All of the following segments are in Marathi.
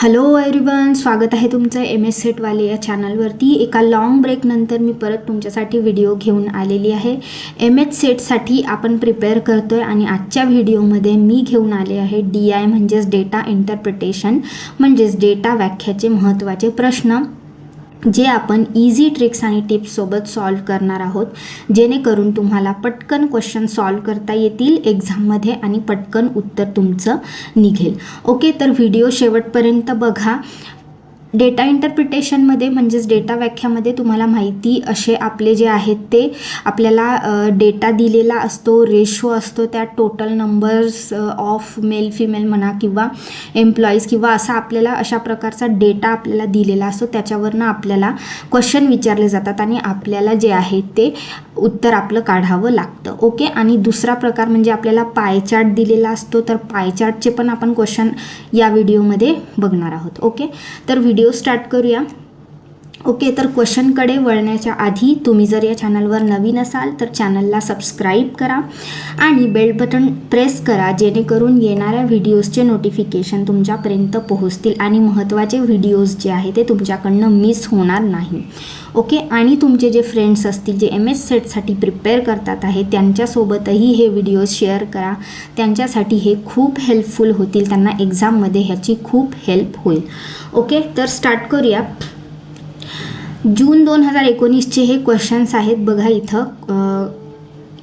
हॅलो एव्हरीवन, स्वागत आहे तुमचं MS सेटवाले या चॅनलवरती। एका लॉंग ब्रेकनंतर मी परत तुमच्यासाठी व्हिडिओ घेऊन आलेली आहे। MS सेटसाठी आपण प्रिपेअर करतोय आणि आजच्या व्हिडिओमध्ये मी घेऊन आले आहे DI म्हणजेच डेटा इंटरप्रिटेशन म्हणजेच डेटा व्याख्याचे महत्त्वाचे प्रश्न, जे आपण इझी ट्रिक्स आणि टिप्स सोबत सॉल्व करणार आहोत, जेणेकरून तुम्हाला पटकन क्वेश्चन सॉल्व करता येतील एक्झाममध्ये आणि पटकन उत्तर तुमचं निघेल। ओके, तर व्हिडिओ शेवटपर्यंत बघा। डेटा इंटरप्रिटेशनमध्ये म्हणजेच डेटा व्याख्यामध्ये तुम्हाला माहिती असे आपले जे आहेत ते आपल्याला डेटा दिलेला असतो, रेशो असतो, त्या total numbers of male female म्हणा किंवा एम्प्लॉईज किंवा असा आपल्याला अशा प्रकारचा डेटा आपल्याला दिलेला असतो, त्याच्यावरनं आपल्याला क्वेश्चन विचारले जातात आणि आपल्याला जे आहे ते उत्तर आपलं काढावं लागतं। ओके, आणि दुसरा प्रकार म्हणजे आपल्याला पाय चार्ट दिलेला असतो, तर पाय चार्टचे पण आपण क्वेश्चन या व्हिडिओमध्ये बघणार आहोत। ओके, तर व्हिडिओ स्टार्ट करूया। ओके, तर क्वेश्चनकडे वळण्याच्या आधी तुम्ही जर या चॅनलवर नवीन असाल तर चॅनलला सबस्क्राईब करा आणि बेल बटन प्रेस करा, जेणेकरून येणाऱ्या व्हिडिओजचे नोटिफिकेशन तुमच्यापर्यंत पोहोचतील आणि महत्त्वाचे व्हिडिओज जे आहे ते तुमच्याकडनं मिस होणार नाही। ओके, आणि तुमचे जे फ्रेंड्स असतील जे MS सेटसाठी प्रिपेअर करतात आहे त्यांच्यासोबतही हे व्हिडिओ शेअर करा, त्यांच्यासाठी हे खूप हेल्पफुल होतील, त्यांना एक्झाममध्ये ह्याची खूप हेल्प होईल। ओके, तर स्टार्ट करूया। जून 2019चे हे क्वेश्चन्स आहेत बघा।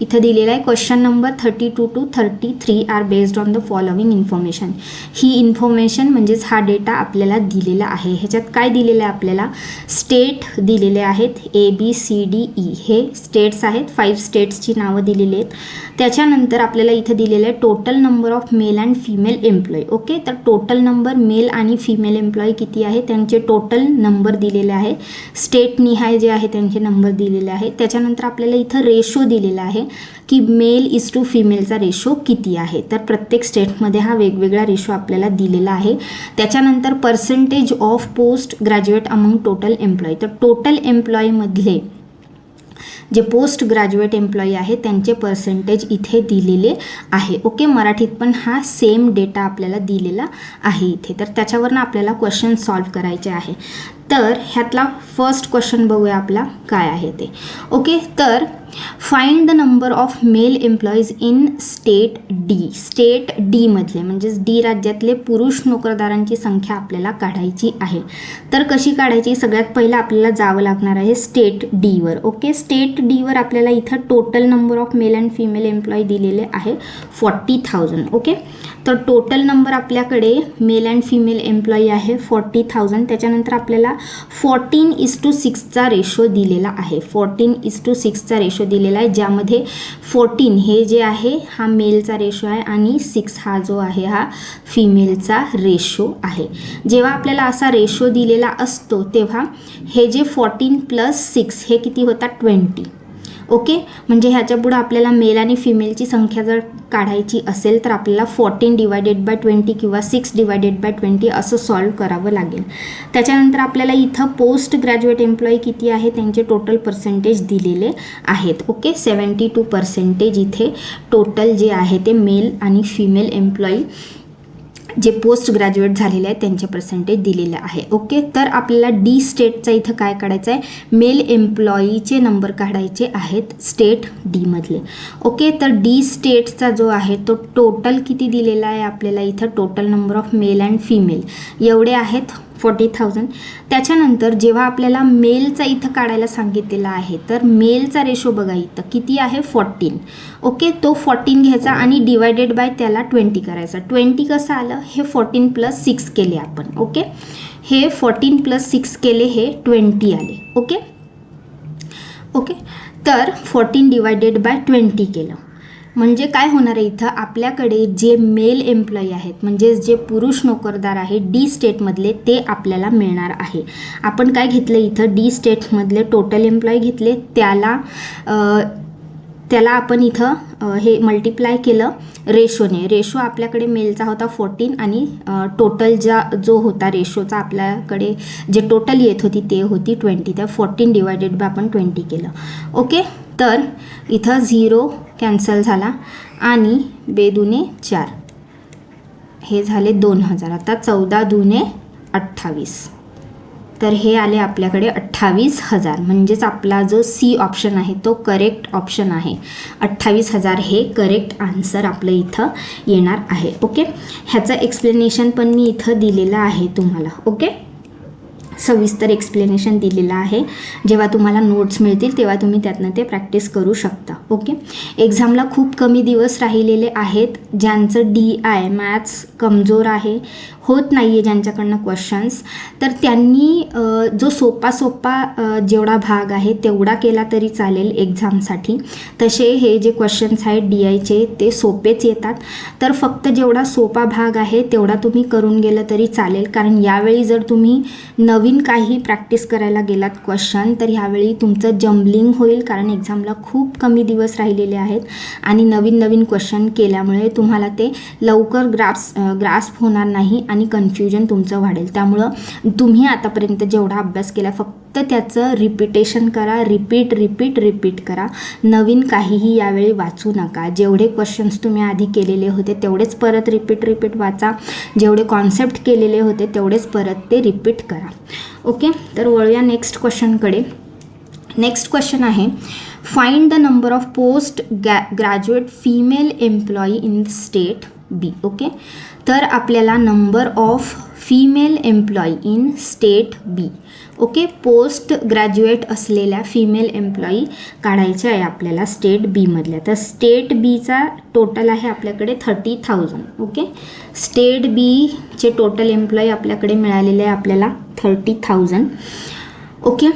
इथं दिलेला आहे question number 32 to 33 are based on the following information. ही इन्फॉर्मेशन म्हणजेच हा डेटा आपल्याला दिलेला आहे। ह्याच्यात काय दिलेलं आहे आपल्याला? स्टेट दिलेले आहेत ABCDE, हे स्टेट्स आहेत, 5 स्टेट्सची नावं दिलेली आहेत। त्याच्यानंतर आपल्याला इथं दिलेलं आहे total number of male and female employee. Okay, तर टोटल नंबर मेल आणि फिमेल एम्प्लॉई किती आहे त्यांचे टोटल नंबर दिलेले आहे, स्टेट निहाय जे आहे त्यांचे नंबर दिलेले आहे। त्याच्यानंतर आपल्याला इथं रेशो दिलेला आहे की मेल इज टू फिमेलचा रेशो किती आहे, तर प्रत्येक स्टेटमध्ये हा वेगवेगळा रेशो आपल्याला दिलेला आहे। त्याच्यानंतर percentage of post graduate among total employee, तर टोटल एम्प्लॉईमधले जे पोस्ट ग्रॅज्युएट एम्प्लॉई आहे त्यांचे पर्सेंटेज इथे दिलेले आहे। ओके, मराठीत पण हा सेम डेटा आपल्याला दिलेला आहे इथे, तर त्याच्यावरनं आपल्याला क्वेश्चन सॉल्व करायचे आहे। तर ह्यातला फर्स्ट क्वेश्चन बघूया आपला काय आहे ते। ओके, तर find the number of male employees in state D। State D मधले म्हणजेच D राज्यातले पुरुष नोकरदारांची संख्या आपल्याला काढायची आहे। तर कशी काढायची? सगळ्यात पहिलं आपल्याला जावं लागणार आहे स्टेट D वर। ओके, स्टेट D वर आपल्याला इथं total number of male and female employee दिलेले आहे 40,000। ओके, तर टोटल नंबर आपल्याकडे मेल अँड फिमेल एम्प्लॉई आहे 40,000। त्याच्यानंतर आपल्याला 14:6 चा रेशो दिलेला आहे, 14:6 चा रेशो दिलेला आहे, ज्यामध्ये 14 हे जे आहे हा मेलचा रेशो आहे आणि 6 हा जो आहे हा फिमेलचा रेशो आहे। जेव्हा आपल्याला असा रेशो दिलेला असतो तेव्हा हे जे 14 + 6 हे किती होतात? 20। ओके, म्हणजे ह्याच्या पुढे आपल्याला मेल आणि फिमेलची संख्या जर काढायची असेल तर आपल्याला 14 / 20 किंवा 6 / 20 असं सॉल्व करावं लागेल। त्याच्यानंतर आपल्याला इथं पोस्ट ग्रॅज्युएट एम्प्लॉई किती आहे त्यांचे टोटल पर्सेंटेज दिलेले आहेत। ओके, 72% इथे टोटल जे आहे ते मेल आणि फिमेल एम्प्लॉई जे पोस्ट ग्रॅज्युएट झालेले आहेत त्यांचे पर्सेंटेज दिलेले आहे। ओके, तर आपल्याला D स्टेटचा इथं काय काढायचं आहे? मेल एम्प्लॉईचे नंबर काढायचे आहेत स्टेट D मधले। ओके, तर D स्टेटचा जो आहे तो टोटल किती दिलेला आहे आपल्याला इथं? Total number of male and female एवढे आहेत 40,000। त्याच्यानंतर जेव्हा आपल्याला मेलचा इथं काढायला सांगितलेला आहे तर मेलचा रेशो बघा इथं किती आहे? 14। ओके, तो 14 घ्यायचा आणि डिवायडेड बाय त्याला 20 करायचा। 20 कसं आलं? हे 14 + 6 केले आपण। ओके, हे 14 + 6 केले, हे 20 आले। ओके ओके, तर 14 / 20 केलं म्हणजे काय होणार आहे? इथं आपल्याकडे जे मेल एम्प्लॉई आहेत म्हणजे जे पुरुष नोकरदार आहे D स्टेटमधले ते आपल्याला मिळणार आहे। आपण काय घेतलं इथं? D स्टेटमधले टोटल एम्प्लॉई घेतले, त्याला आपण इथं हे मल्टिप्लाय केलं रेशोने। रेशो आपल्याकडे मेलचा होता 14 आणि टोटल जो होता रेशोचा आपल्याकडे जे टोटल येत होती ते होती 20, त्या 14 / आपण 20 केलं। ओके, तर इथं 0 कॅन्सल झाला आणि 2 × 4 हे झाले 2000। आता 14 × 2 = 28. तर हे आले आपल्याकडे 28,000. म्हणजेच आपला जो सी ऑप्शन आहे तो करेक्ट ऑप्शन आहे. 28,000 हे करेक्ट आन्सर आपलं इथं येणार आहे. ओके, ह्याचं एक्सप्लेनेशन पण मी इथं दिलेलं आहे तुम्हाला. ओके, सविस्तर एक्सप्लेनेशन दिलेलं आहे. जेव्हा तुम्हाला नोट्स मिळतील तेव्हा तुम्ही त्यातनं ते प्रॅक्टिस करू शकता. ओके, एक्झामला खूप कमी दिवस राहिलेले आहेत. ज्यांचं DI मॅथ्स कमजोर आहे, होत नाही आहे ज्यांच्याकडनं क्वेश्चन्स, तर त्यांनी जो सोपा जेवढा भाग आहे तेवढा केला तरी चालेल एक्झामसाठी. तसे हे जे क्वेश्चन्स आहेत DIचे ते सोपेच येतात. तर फक्त जेवढा सोपा भाग आहे तेवढा तुम्ही करून गेलं तरी चालेल. कारण यावेळी जर तुम्ही नवीन काही प्रॅक्टिस करायला गेलात क्वेश्चन तर ह्यावेळी तुमचं जम्बलिंग होईल. कारण एक्झामला खूप कमी दिवस राहिलेले आहेत आणि नवीन क्वेश्चन केल्यामुळे तुम्हाला ते लवकर ग्रास्प होणार नाही आणि कन्फ्युजन तुमचं वाढेल. त्यामुळं तुम्ही आतापर्यंत जेवढा अभ्यास केला फक्त त्याचं रिपिटेशन करा, रिपीट करा. नवीन काहीही यावेळी वाचू नका. जेवढे क्वेश्चन्स तुम्ही आधी केलेले होते तेवढेच परत रिपीट वाचा. जेवढे कॉन्सेप्ट केलेले होते तेवढेच परत ते रिपीट करा. ओके, तर वळूया नेक्स्ट क्वेश्चनकडे. नेक्स्ट क्वेश्चन आहे, find the number of post graduate female employee in state B. Okay, तर आपल्याला number of female employee in state B. Okay, post graduate असलेल्या फिमेल एम्प्लॉई काढायच्या आहे आपल्याला स्टेट बीमधल्या. तर स्टेट बीचा टोटल आहे आपल्याकडे 30,000. ओके, स्टेट बीचे टोटल एम्प्लॉई आपल्याकडे मिळालेले आहे आपल्याला 30,000. ओके,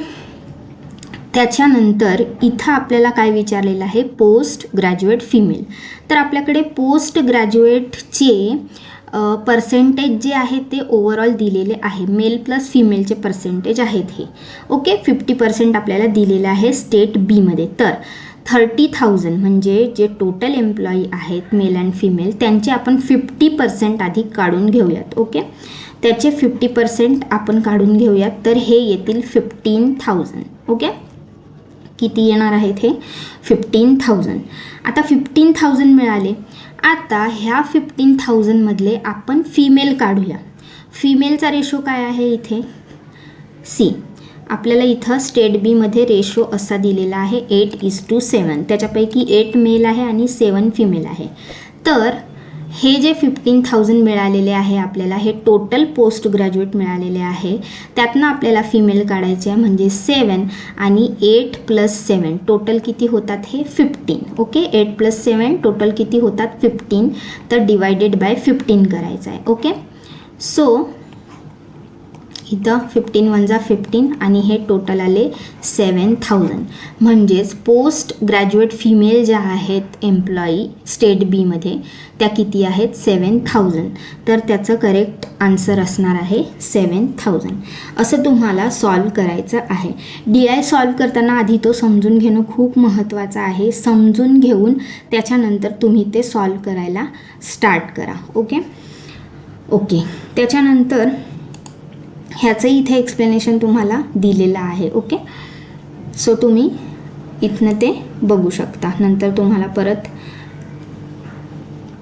त्याच्यानंतर इथं आपल्याला काय विचारलेलं आहे, पोस्ट ग्रॅज्युएट फिमेल. तर आपल्याकडे पोस्ट ग्रॅज्युएटचे पर्सेंटेज जे आहे ते ओव्हरऑल दिलेले आहे. मेल प्लस फिमेलचे पर्सेंटेज आहेत हे. ओके, 50% आपल्याला दिलेलं आहे स्टेट बीमध्ये. तर 30,000 म्हणजे जे टोटल एम्प्लॉई आहेत मेल अँड फिमेल त्यांचे आपण 50% आधी काढून घेऊयात. ओके, त्याचे 50% आपण काढून घेऊयात. तर हे येतील 15,000. ओके, किती येणार आहेत हे 15,000. आता 15,000 मिळाले. आता ह्या 15,000 मधले आपण फिमेल काढूया. फिमेलचा रेशो काय आहे इथे सी. आपल्याला इथं स्टेट बीमध्ये रेशो असा दिलेला आहे 8:7. त्याच्यापैकी 8 मेल आहे आणि 7 फिमेल आहे. तर हे जे 15,000 मिळालेले आहे आपल्याला, हे टोटल पोस्ट ग्रॅज्युएट मिळालेले आहे. त्यातनं आपल्याला फिमेल काढायचे आहे म्हणजे 7 आणि 8 + 7 टोटल किती होतात हे 15. ओके, 8 + 7 टोटल किती होतात 15. तर डिवायडेड बाय 15 करायचं आहे. ओके, सो इथं 15 × 15 आणि हे टोटल आले 7,000. म्हणजेच पोस्ट ग्रॅज्युएट फिमेल ज्या आहेत एम्प्लॉई स्टेट बीमध्ये त्या किती आहेत 7,000. तर त्याचं करेक्ट आन्सर असणार आहे 7,000. असं तुम्हाला सॉल्व करायचं आहे. DI सॉल्व करताना आधी तो समजून घेणं खूप महत्त्वाचं आहे. समजून घेऊन त्याच्यानंतर तुम्ही ते सॉल्व करायला स्टार्ट करा. ओके, त्याच्यानंतर ह्याचं इथे एक्सप्लेनेशन तुम्हाला दिलेलं आहे. ओके, सो तुम्ही इथनं ते बघू शकता. नंतर तुम्हाला परत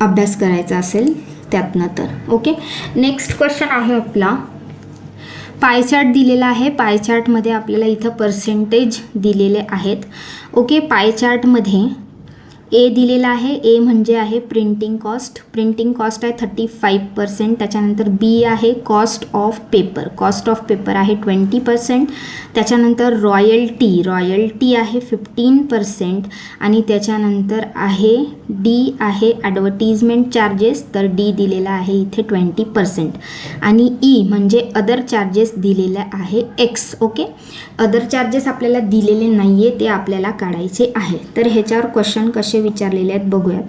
अभ्यास करायचा असेल त्यातनं तर. ओके, नेक्स्ट क्वेश्चन आहे आपला पाय चार्ट दिलेला आहे. पाय चार्टमध्ये आपल्याला इथं पर्सेंटेज दिलेले आहेत. ओके, पाय चार्टमध्ये ए दिलेला आहे. ए म्हणजे आहे प्रिंटिंग कॉस्ट. प्रिंटिंग कॉस्ट आहे 35%. त्याच्यानंतर बी आहे cost of paper. Cost of paper आहे 20%. त्याच्यानंतर रॉयल्टी आहे 15%. आणि त्याच्यानंतर आहे डी आहे ॲडव्हर्टिजमेंट चार्जेस. तर डी दिलेला आहे इथे 20%. आणि ई म्हणजे अदर चार्जेस दिलेले आहे एक्स. ओके, अदर चार्जेस आपल्याला दिलेले नाही आहे, ते आपल्याला काढायचे आहे. तर ह्याच्यावर क्वेश्चन कसे विचारलेले आहेत बघूयात.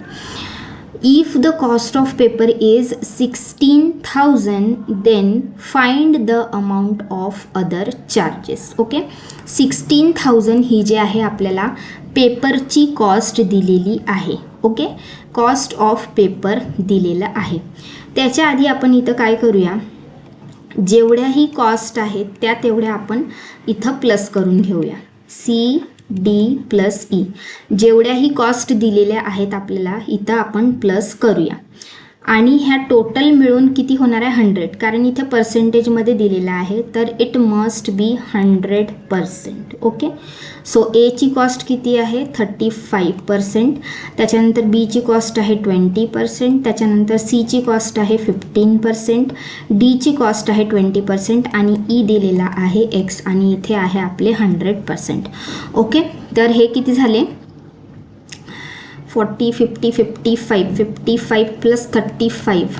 If the cost of paper is 16,000 then find the amount of other charges. Okay, 16,000 ही जी आहे आपल्याला पेपरची कॉस्ट दिलेली आहे. ओके, कॉस्ट ऑफ पेपर दिलेलं आहे. त्याच्या आधी आपण इथं काय करूया, जेवढ्याही कॉस्ट आहेत त्या तेवढ्या आपण इथं प्लस करून घेऊया. CD + E जेवढ्याही कॉस्ट दिलेल्या आहेत आपल्याला इथं आपण प्लस करूया. आणि ह्या टोटल मिळून किती होणार आहे 100, कारण इथे पर्सेंटेजमध्ये दिलेलं आहे, तर it must be 100%. Okay, so एची कॉस्ट किती आहे 35%, त्याच्यानंतर बीची कॉस्ट आहे 20%, त्याच्यानंतर सीची कॉस्ट आहे 15%, डीची कॉस्ट आहे 20% आणि ई दिलेला आहे एक्स आणि इथे आहे आपले 100%. ओके, तर हे किती झाले 40, 50, 55, 55 प्लस 35,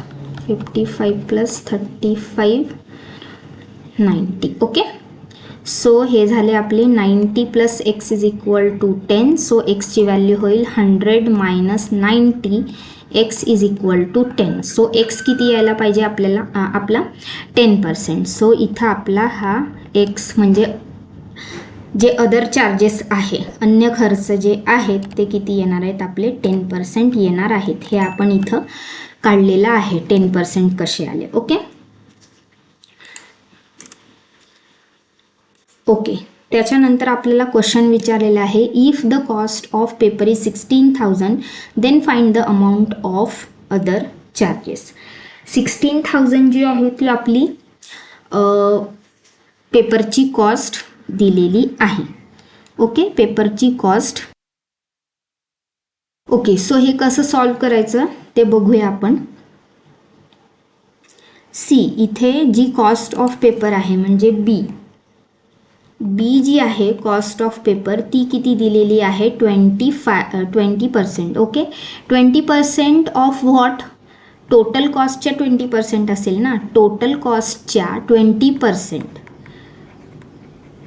55 प्लस 35, 90. ओके, सो हे झाले आपले 90 plus X is equal to 10. So एक्सची व्हॅल्यू होईल 100 minus 90, X is equal to 10. So X किती यायला पाहिजे आपल्याला आपला 10%. सो इथं आपला हा एक्स म्हणजे जे अदर चार्जेस आहे, अन्य खर्च जे आहेत ते किती येणार आहेत आपले 10% येणार आहेत. हे आपण इथं काढलेलं आहे 10% कसे आले. ओके ओके, त्याच्यानंतर आपल्याला क्वेश्चन विचारलेला आहे, if the cost of paper is 16,000 then find the amount of other charges. 16,000 जी आहे ती आपली पेपरची कॉस्ट दिलेली आहे. ओके, पेपरची कॉस्ट. ओके, सो हे कसं सॉल्व करायचं ते बघूया आपण. सी, इथे जी कॉस्ट ऑफ पेपर आहे म्हणजे बी जी आहे कॉस्ट ऑफ पेपर ती किती दिलेली आहे 20%. ओके, 20% ऑफ व्हॉट, टोटल कॉस्टच्या 20% असेल ना, टोटल कॉस्टच्या 20%.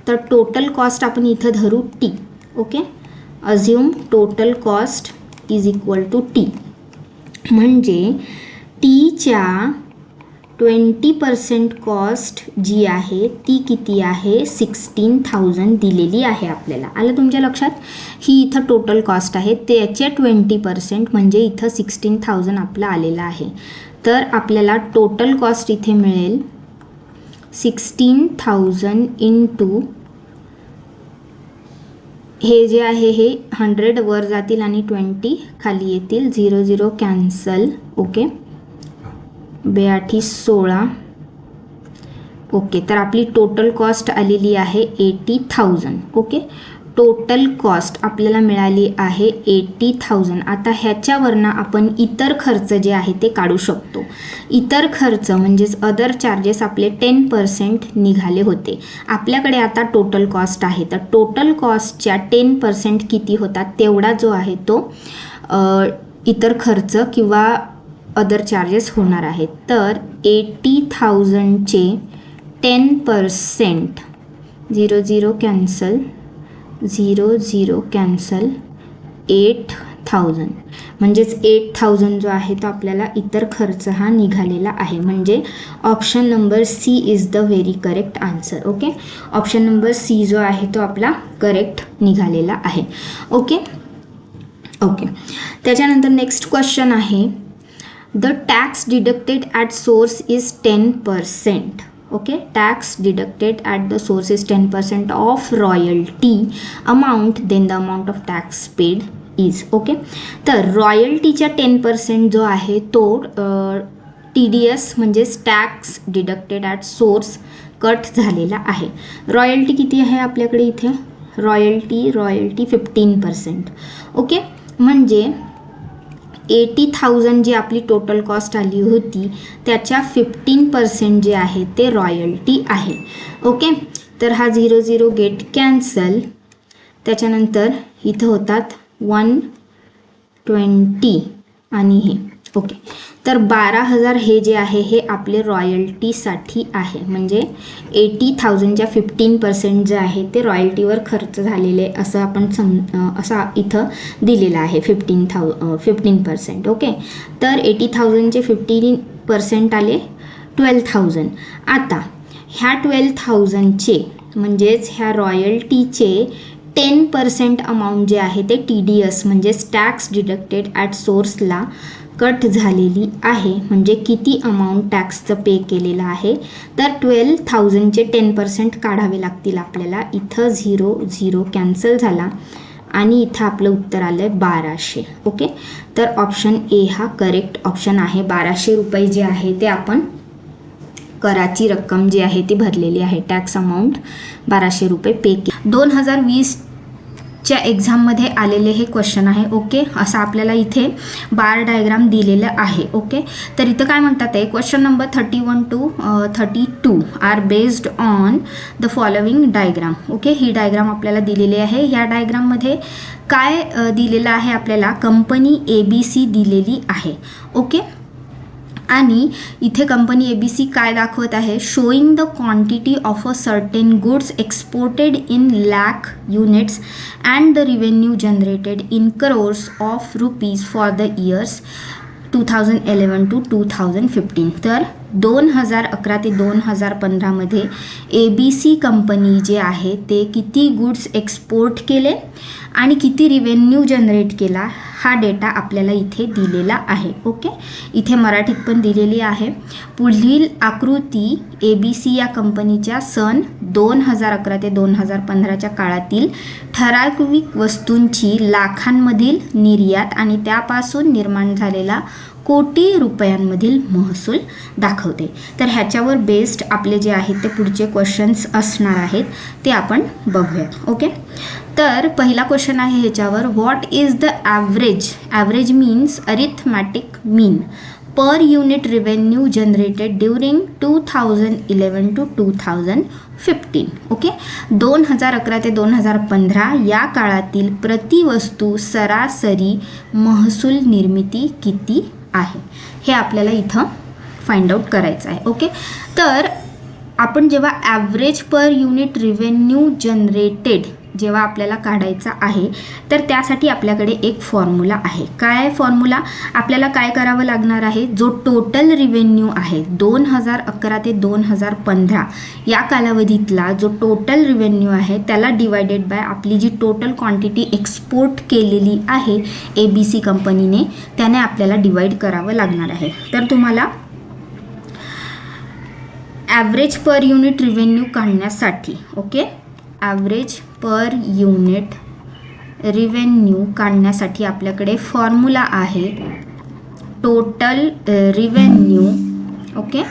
तर टोटल कॉस्ट आपण इथं धरू T. Okay, assume total cost is equal to T, म्हणजे टीच्या 20% कॉस्ट जी आहे ती किती आहे 16,000 दिलेली आहे आपल्याला. आलं तुमच्या लक्षात, ही इथं टोटल कॉस्ट आहे त्याच्या 20% म्हणजे इथं 16,000 आपलं आलेलं आहे. तर आपल्याला टोटल कॉस्ट इथे मिळेल 16,000 इंटू हे जे आहे हे 100 वर जातील आणि 20 खाली येतील, 0 0 कॅन्सल. ओके, 8216. ओके, तर आपली टोटल कॉस्ट आलेली आहे 80,000. ओके, टोटल कॉस्ट आपल्याला मिळाली आहे 80,000. आता ह्याच्यावरनं आपण इतर खर्च जे आहे ते काढू शकतो. इतर खर्च म्हणजेच अदर चार्जेस आपले 10% निघाले होते. आपल्याकडे आता टोटल कॉस्ट आहे, तर टोटल कॉस्टच्या 10% किती होतात तेवढा जो आहे तो इतर खर्च किंवा अदर चार्जेस होणार आहेत. तर 80,000चे 10%, 0 0 कॅन्सल, 0 0 कॅन्सल, 8,000 म्हणजेच 8,000 जो आहे तो आपल्याला इतर खर्च हा निघालेला आहे. म्हणजे option number C is the very correct answer. Okay, option number C जो आहे तो आपला करेक्ट निघालेला आहे. ओके ओके, त्याच्यानंतर नेक्स्ट क्वेश्चन आहे, the tax deducted at source is 10%. Okay, tax deducted at the source is 10% of royalty amount, then the amount of tax paid is. Okay, तर रॉयल्टीच्या 10% जो आहे तो TDS म्हणजेच tax deducted at source cut झालेला आहे. रॉयल्टी किती आहे आपल्याकडे इथे, रॉयल्टी 15%. ओके, म्हणजे 80,000 जी आपली टोटल कॉस्ट आली होती त्याच्या 15% जे आहे ते रॉयल्टी आहे. ओके, तर हा 0 0 गेट कॅन्सल, त्याच्यानंतर इथं होतात 120 आणि हे. ओके, तर 12,000 हे जे आहे हे आपले रॉयल्टीसाठी आहे. म्हणजे 80,000च्या 15% जे आहे ते रॉयल्टीवर खर्च झालेले असं आपण असा इथं दिलेलं आहे 15%. ओके, तर 80,000चे 15% आले 12,000. आता ह्या 12,000चे म्हणजेच ह्या रॉयल्टीचे 10% अमाऊंट जे आहे ते TDS म्हणजेच टॅक्स डिडक्टेड ॲट सोर्सला कट झालेली आहे. म्हणजे किती अमाऊंट टॅक्सचं पे केलेलं आहे, तर 12,000चे 10% काढावे लागतील आपल्याला. इथं 0 0 कॅन्सल झाला, आणि इथं आपलं उत्तर आलं आहे 1200. ओके, तर ऑप्शन ए हा करेक्ट ऑप्शन आहे. 1200 रुपये जे आहे ते आपण कराची रक्कम जी आहे ती भरलेली आहे. टॅक्स अमाऊंट 1200 रुपये पे केले. 2020च्या एक्झाममध्ये आलेले हे क्वेश्चन आहे. ओके, असं आपल्याला इथे बार डायग्राम दिलेलं आहे. ओके, तर इथं काय म्हणतात आहे, question number 31 to 32 are based on the following diagram. Okay, ही डायग्राम आपल्याला दिलेली आहे. ह्या डायग्राममध्ये काय दिलेलं आहे आपल्याला, कंपनी ABC दिलेली आहे. ओके, आणि इथे कंपनी ABC काय दाखवत आहे, showing the quantity of a certain goods exported in lakh units and the revenue generated in crores of rupees for the years 2011 to 2015. तर 2011 ते 2015मध्ये ABC कंपनी जे आहे ते किती गुड्स एक्सपोर्ट केले आणि किती रिव्हेन्यू जनरेट केला, हा डेटा आपल्याला इथे दिलेला आहे. ओके, इथे मराठीत पण दिलेली आहे. पुढील आकृती ABC या कंपनीच्या सन 2011 ते 2015च्या काळातील ठराविक वस्तूंची लाखांमधील निर्यात आणि त्यापासून निर्माण झालेला कोटी रुपयांमधील महसूल दाखवते. तर ह्याच्यावर बेस्ड आपले जे आहेत ते पुढचे क्वेश्चन्स असणार आहेत, ते आपण बघूयात. ओके, तर पहिला क्वेश्चन आहे ह्याच्यावर, what is the average, average means arithmetic mean, per unit revenue generated during 2011 to 2015. Okay, 2011 ते 2015 या काळातील प्रतिवस्तू सरासरी महसूल निर्मिती किती आहे, हे आपल्याला इथं फाइंड आउट करायचं आहे. ओके, तर आपण जेव्हा average per unit revenue generated जेव्हा आपल्याला काढायचा आहे, तर त्यासाठी आपल्याकडे एक फॉर्म्युला आहे. काय फॉर्म्युला, आपल्याला काय करावं लागणार आहे, जो टोटल रिव्हेन्यू आहे 2011 ते 2015 या कालावधीतला जो टोटल रिव्हेन्यू आहे त्याला डिवायडेड बाय आपली जी टोटल क्वांटिटी एक्सपोर्ट केलेली आहे ABC कंपनीने, त्याने आपल्याला डिवाइड करावं लागणार आहे. तर तुम्हाला ॲव्हरेज पर युनिट रिव्हेन्यू काढण्यासाठी, okay, average per unit revenue काढण्यासाठी आपल्याकडे फॉर्म्युला आहे total revenue. Okay,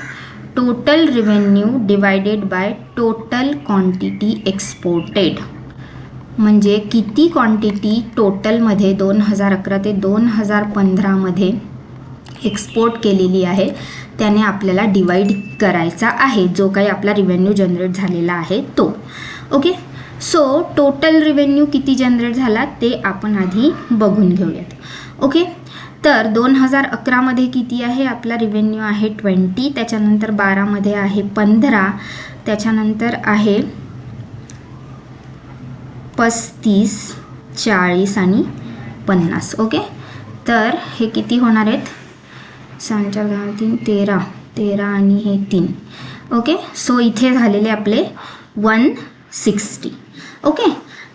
total revenue divided by total quantity exported, म्हणजे किती क्वांटिटी टोटलमध्ये 2011 ते 2015मध्ये एक्सपोर्ट केलेली आहे त्याने आपल्याला डिवाइड करायचा आहे, जो काही आपला रिव्हेन्यू जनरेट झालेला आहे तो. ओके, सो टोटल रिव्हेन्यू किती जनरेट झाला ते आपण आधी बघून घेऊयात. ओके, तर 2011मध्ये किती आहे आपला रिव्हेन्यू आहे 20, त्याच्यानंतर 12मध्ये आहे 15, त्याच्यानंतर आहे 35, 40 आणि 50. ओके, तर हे किती होणार आहेत, 6 4 10 3 13 आणि हे 3. ओके, सो इथे झालेले आपले 160. ओके,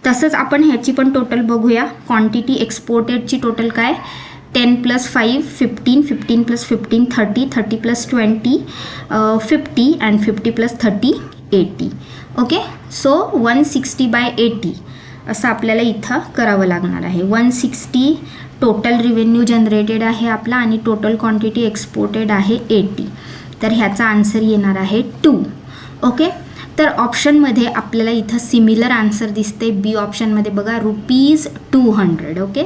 तसंच आपण ह्याची पण टोटल बघूया. क्वांटिटी एक्सपोर्टेडची टोटल काय, 10 + 5 15, 15 + 15 30, 30 + 20 50 अँड 50 + 30 80. ओके, सो 160/80 असं आपल्याला इथं करावं लागणार आहे. 160 टोटल रिव्हेन्यू जनरेटेड आहे आपला आणि टोटल क्वांटिटी एक्सपोर्टेड आहे 80. तर ह्याचा आन्सर येणार आहे 2. ओके, तर ऑप्शनमध्ये आपल्याला इथं सिमिलर आन्सर दिसते. बी ऑप्शनमध्ये बघा ₹200. ओके,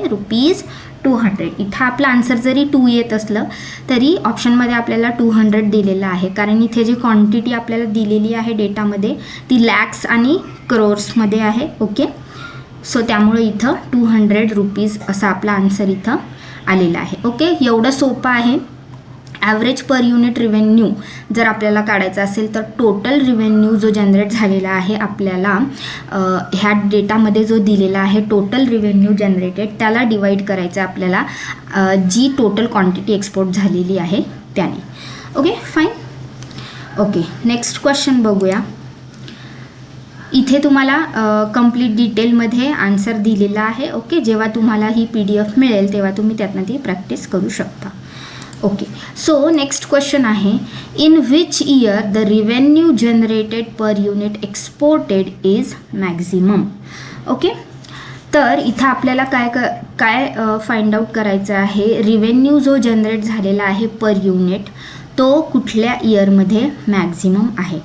₹200. इथं आपला आन्सर जरी 2 येत असलं तरी ऑप्शनमध्ये आपल्याला 200 दिलेलं आहे, कारण इथे जी क्वांटिटी आपल्याला दिलेली आहे डेटामध्ये ती लॅक्स आणि क्रोर्समध्ये आहे. ओके, सो त्यामुळे इथं ₹200 असा आपला आन्सर इथं आलेला आहे. ओके, एवढं सोपं आहे. ॲव्हरेज पर युनिट रिव्हेन्यू जर आपल्याला काढायचा असेल तर टोटल रिव्हेन्यू जो जनरेट झालेला आहे आपल्याला ह्या डेटामध्ये जो दिलेला आहे टोटल रिव्हेन्यू जनरेटेड, त्याला डिवाइड करायचं आपल्याला जी टोटल क्वांटिटी एक्सपोर्ट झालेली आहे त्याने. Okay, fine. Okay, next question बघूया. इथे तुम्हाला कंप्लीट डिटेलमध्ये आन्सर दिलेला आहे. ओके, जेव्हा तुम्हाला ही PDF मिळेल तेव्हा तुम्ही त्यातनं ती प्रॅक्टिस करू शकता. ओके, सो नेक्स्ट क्वेश्चन आहे, in which year the revenue generated per unit exported is maximum. Okay, तर इथं आपल्याला काय फाइंड आउट करायचं आहे, रिव्हेन्यू जो जनरेट झालेला आहे पर युनिट तो कुठल्या इयरमध्ये मॅक्झिमम आहे.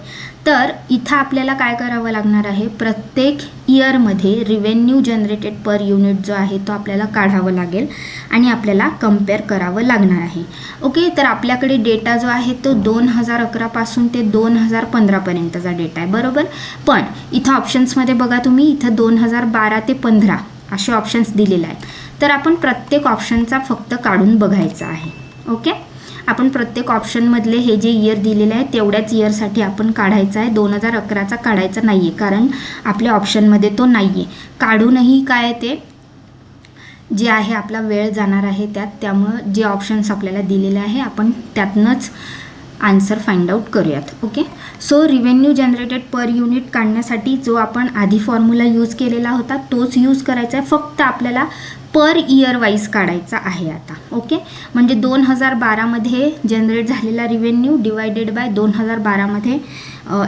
तर इथं आपल्याला काय करावं लागणार आहे, प्रत्येक इयरमध्ये रिव्हेन्यू जनरेटेड पर युनिट जो आहे तो आपल्याला काढावं लागेल आणि आपल्याला कम्पेअर करावं लागणार आहे. ओके, तर आपल्याकडे डेटा जो आहे तो 2011 पासून ते 2015 पर्यंतचा डेटा आहे, बरोबर. पण इथं ऑप्शन्समध्ये बघा तुम्ही, इथं 2012 ते 15 असे ऑप्शन्स दिलेले आहेत. तर आपण प्रत्येक ऑप्शनचा फक्त काढून बघायचा आहे. ओके, आपण प्रत्येक ऑप्शनमधले हे जे इयर दिलेले आहे तेवढ्याच इयरसाठी आपण काढायचं आहे. 2011चा काढायचा नाही आहे, कारण आपल्या ऑप्शनमध्ये तो नाही आहे. काढूनही काय ते जे आहे आपला वेळ जाणार आहे त्यात, त्यामुळं जे ऑप्शन्स आपल्याला दिलेले आहे आपण त्यातनंच आन्सर फाइंड आउट करूयात. Okay, so revenue generated per unit काढण्यासाठी जो आपण आधी फॉर्म्युला यूज केलेला होता तोच यूज करायचा आहे, फक्त आपल्याला पर इयर वाईज काढायचा आहे आता. ओके, म्हणजे 2012मध्ये जनरेट झालेला रिव्हेन्यू डिवायडेड बाय 2012मध्ये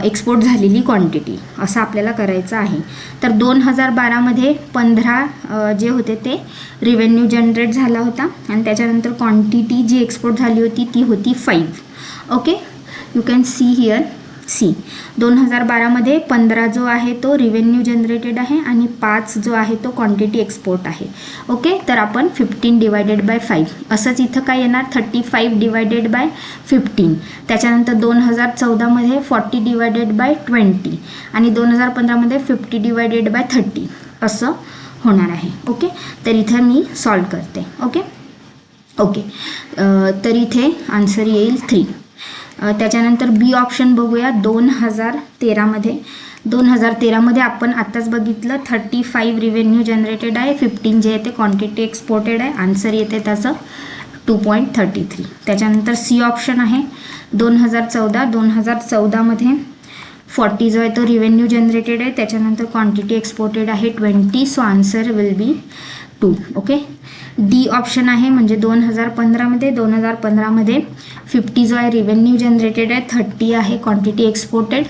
एक्सपोर्ट झालेली क्वांटिटी असं आपल्याला करायचं आहे. तर 2012मध्ये 15 जे होते ते रिव्हेन्यू जनरेट झाला होता आणि त्याच्यानंतर क्वांटिटी जी एक्सपोर्ट झाली होती ती होती 5. Okay, you can see here, see 2012मध्ये 15 जो आहे तो रिव्हेन्यू जनरेटेड आहे आणि 5 जो आहे तो क्वांटिटी एक्सपोर्ट आहे. ओके, तर आपण 15 डिवायडेड बाय 5 असंच इथं काय येणार, 35 डिवायडेड बाय 15. त्याच्यानंतर 2014मध्ये 40 डिवायडेड बाय 20 आणि 2015मध्ये 50 डिवायडेड बाय 30 असं होणार आहे. ओके, तर इथं मी सॉल्व करते. ओके ओके, तर इथे आन्सर येईल 3. त्याच्यानंतर बी ऑप्शन बघूया. 2013मध्ये आपण आत्ताच बघितलं 35 रिव्हेन्यू जनरेटेड आहे, 15 जे येते क्वांटिटी एक्सपोर्टेड आहे. आन्सर येते त्याचं 2.33. त्याच्यानंतर सी ऑप्शन आहे 2014मध्ये 40 जो आहे तो रिव्हेन्यू जनरेटेड आहे, त्याच्यानंतर क्वांटिटी एक्सपोर्टेड आहे 20, so answer will be 2. Okay, D option आहे म्हणजे 2015मध्ये 50 जो आहे रिव्हेन्यू जनरेटेड आहे, 30 आहे क्वांटिटी एक्सपोर्टेड.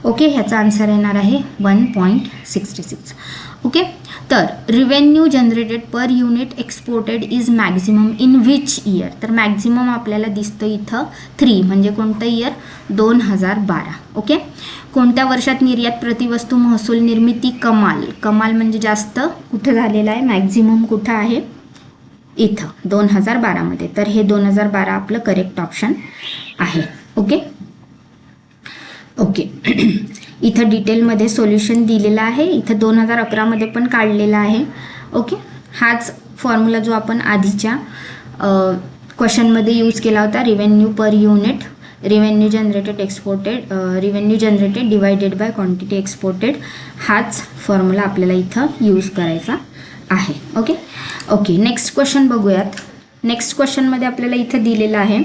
ओके, ह्याचा आन्सर येणार आहे 1.66. ओके, तर revenue generated per unit exported is maximum in which year. तर मॅक्झिमम आपल्याला दिसतं इथं 3, म्हणजे कोणतं इयर, 2012. ओके, कोणत्या वर्षात निर्यात प्रतिवस्तू महसूल निर्मिती कमाल म्हणजे जास्त कुठं झालेला आहे, मॅक्झिमम कुठं आहे, इथं 2012मध्ये. तर हे 2012 आपलं करेक्ट ऑप्शन आहे. ओके ओके, इथं डिटेलमध्ये सोल्युशन दिलेलं आहे. इथं 2011मध्ये पण काढलेलं आहे. ओके, हाच फॉर्म्युला जो आपण आधीच्या क्वेश्चनमध्ये यूज केला होता, revenue per unit, revenue generated divided by quantity exported, हाच फॉर्म्युला आपल्याला इथं यूज करायचा आहे. ओके ओके, नेक्स्ट क्वेश्चन बघूयात. नेक्स्ट क्वेश्चनमध्ये आपल्याला इथं दिलेलं आहे,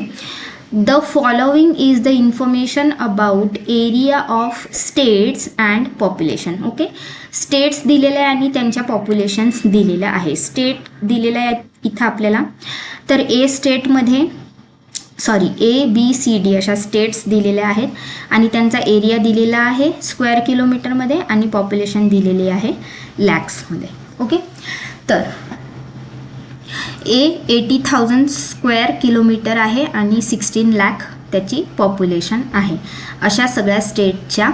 the following is the information about area of states and population. Okay, states दिलेल्या आहे आणि त्यांच्या पॉप्युलेशन्स दिलेल्या आहे. स्टेट दिलेल्या आहेत इथं आपल्याला, तर ABCD अशा स्टेट्स दिलेल्या आहेत आणि त्यांचा एरिया दिलेला आहे स्क्वेअर किलोमीटरमध्ये आणि पॉप्युलेशन दिलेली आहे लॅक्समध्ये. ओके, तर 80,000 स्क्वेअर किलोमीटर आहे आणि 16 लाख त्याची पॉप्युलेशन आहे. अशा सगळ्या स्टेटच्या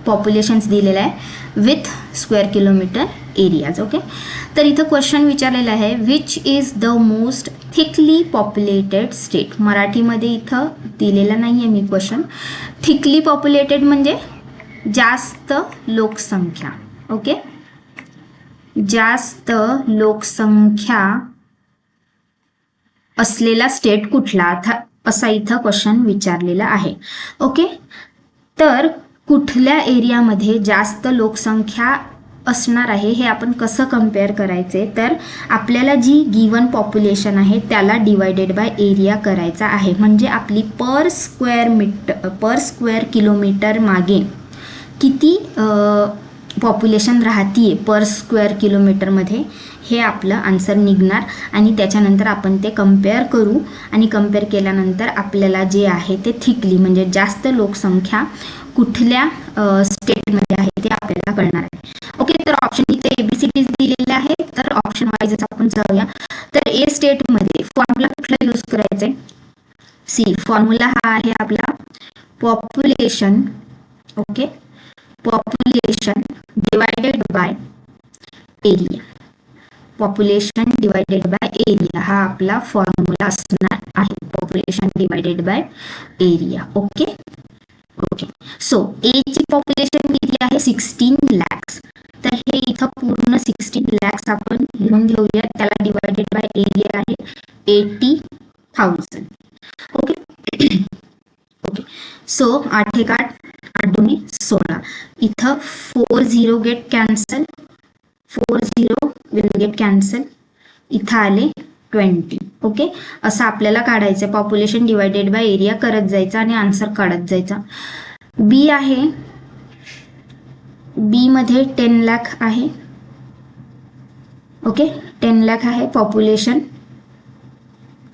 पॉप्युलेशन्स दिलेल्या आहे with square kilometre areas. Okay, तर इथं क्वेश्चन विचारलेलं आहे, which is the most thickly populated state. मराठीमध्ये इथं दिलेला नाही आहे मी क्वेश्चन. थिकली पॉप्युलेटेड म्हणजे जास्त लोकसंख्या. ओके, जास्त लोकसंख्या असलेला स्टेट कुठला, असा इथं क्वेश्चन विचारलेला आहे. ओके, तर कुठल्या एरियामध्ये जास्त लोकसंख्या असणार आहे हे आपण कसं कम्पेअर करायचे, तर आपल्याला जी गिवन पॉप्युलेशन आहे त्याला डिवायडेड बाय एरिया करायचा आहे. म्हणजे आपली पर स्क्वेअर किलोमीटर मागे किती पॉप्युलेशन राहतीये पर स्क्वेअर किलोमीटरमध्ये, हे आपलं आन्सर निघणार आणि त्याच्यानंतर आपण ते कम्पेअर करू आणि कम्पेअर केल्यानंतर आपल्याला जे आहे ते थिकली म्हणजे जास्त लोकसंख्या कुठल्या स्टेटमध्ये आहे ते आपल्याला कळणार आहे. ओके, तर ऑप्शन इथे ABCDs दिलेले आहे, तर ऑप्शन वाईजच आपण जाऊया. तर ए स्टेटमध्ये फॉर्म्युला कुठला यूज करायचा आहे? सी, फॉर्म्युला हा आहे आपला population. Okay, population divided by area. Population divided by area हा आपला फॉर्म्युला असणार आहे. Population divided by area. Okay okay. So A ची पॉप्युलेशन किती आहे? 16 lakhs. तर हे इथं पूर्ण 16 lakhs आपण लिहून घेऊया. त्याला डिवायडेड बाय एरिया आहे 80,000. Okay okay. सो 8 एक 8, 8 2 16. इथं 4 0 get cancel, 4 0 will get cancel. इथं आले 20. ओके, असं आपल्याला काढायचं. पॉप्युलेशन डिवायडेड बाय एरिया करत जायचं आणि आन्सर काढत जायचा. बी आहे, बी मध्ये 10 लाख आहे. ओके, 10 लाख आहे पॉप्युलेशन.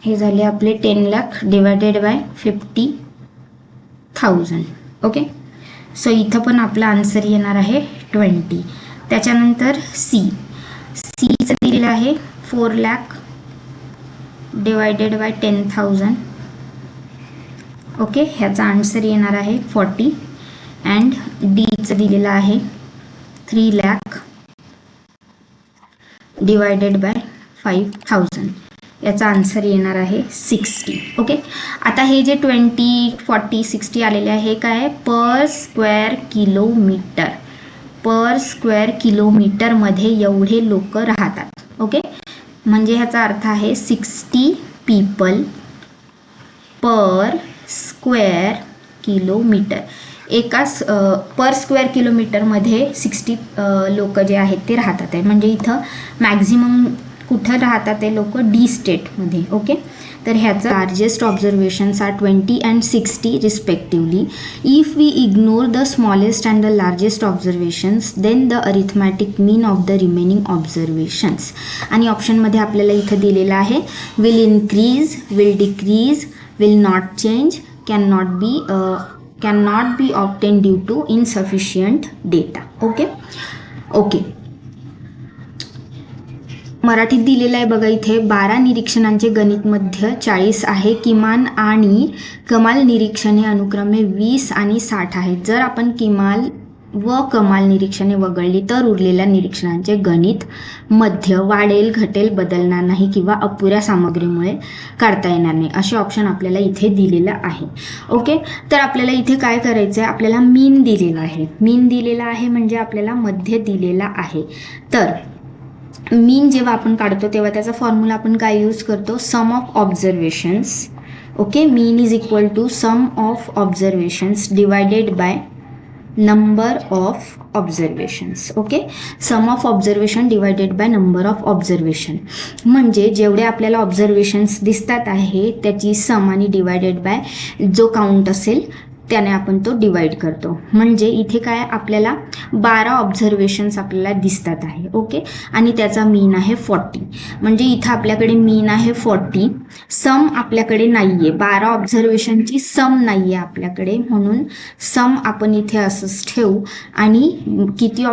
हे झाले आपले 10 lakh divided by 50,000. Okay, so इथं पण आपला आन्सर येणार आहे 20. त्याच्यानंतर सी, सीचं दिलेलं आहे 4 लाख डिवायडेड बाय 10,000. ओके, ह्याचा आन्सर येणार आहे 40. अँड डीचं दिलेलं आहे 3 लाख डिवायडेड बाय 5,000. याचा आन्सर येणार आहे 60. ओके, आता हे जे 20, 40, 60 आलेले आहे हे काय? Per square kilometre. Per square किलोमीटरमध्ये एवढे लोक राहतात. ओके, म्हणजे ह्याचा अर्थ आहे 60 पीपल पर स्क्वेअर किलोमीटर. एका पर स्क्वेअर किलोमीटरमध्ये 60 लोक जे आहेत ते राहतात आहे. म्हणजे इथं मॅक्झिमम कुठं राहतात ते लोक? डी स्टेटमध्ये. ओके, तर ह्याचं largest observations are 20 and 60 respectively. If we ignore the smallest and the largest observations then the arithmetic mean of the remaining observations. आणि ऑप्शनमध्ये आपल्याला इथं दिलेलं आहे will increase, will decrease, will not change, cannot be obtained due to insufficient data. Okay okay. मराठीत दिलेलं आहे बघा इथे 12 निरीक्षणांचे गणित मध्य 40 आहे. किमान आणि कमाल निरीक्षणे अनुक्रमे 20 आणि 60 आहेत. जर आपण किमान व कमाल निरीक्षणे वगळली तर उरलेल्या निरीक्षणांचे गणित मध्य वाढेल, घटेल, बदलणार नाही किंवा अपुऱ्या सामग्रीमुळे काढता येणार नाही. असे ऑप्शन आपल्याला इथे दिलेलं आहे. ओके, तर आपल्याला इथे काय करायचं आहे? आपल्याला मीन दिलेला आहे. मीन दिलेला आहे म्हणजे आपल्याला मध्य दिलेला आहे. तर मीन जेव्हा आपण काढतो तेव्हा त्याचा फॉर्म्युला आपण काय यूज करतो? Sum of observations. Okay, mean is equal to sum of observations divided by number of observations. Okay, sum of observation divided by number of observation. म्हणजे जेवढे आपल्याला ऑब्झर्वेशन्स दिसतात आहे त्याची सम आणि डिवायडेड बाय जो काउंट असेल त्याने आपण तो डिवाइड करतो. म्हणजे इथे काय आपल्याला 12 ऑब्झर्वेशन्स आपल्याला दिसतात आहे. ओके, आणि त्याचा मीन आहे 40. म्हणजे इथं आपल्याकडे मीन आहे 40, सम आपल्याकडे नाही आहे. 12 ऑब्झर्वेशनची सम नाही आहे आपल्याकडे, म्हणून सम आपण इथे असंच ठेवू. आणि किती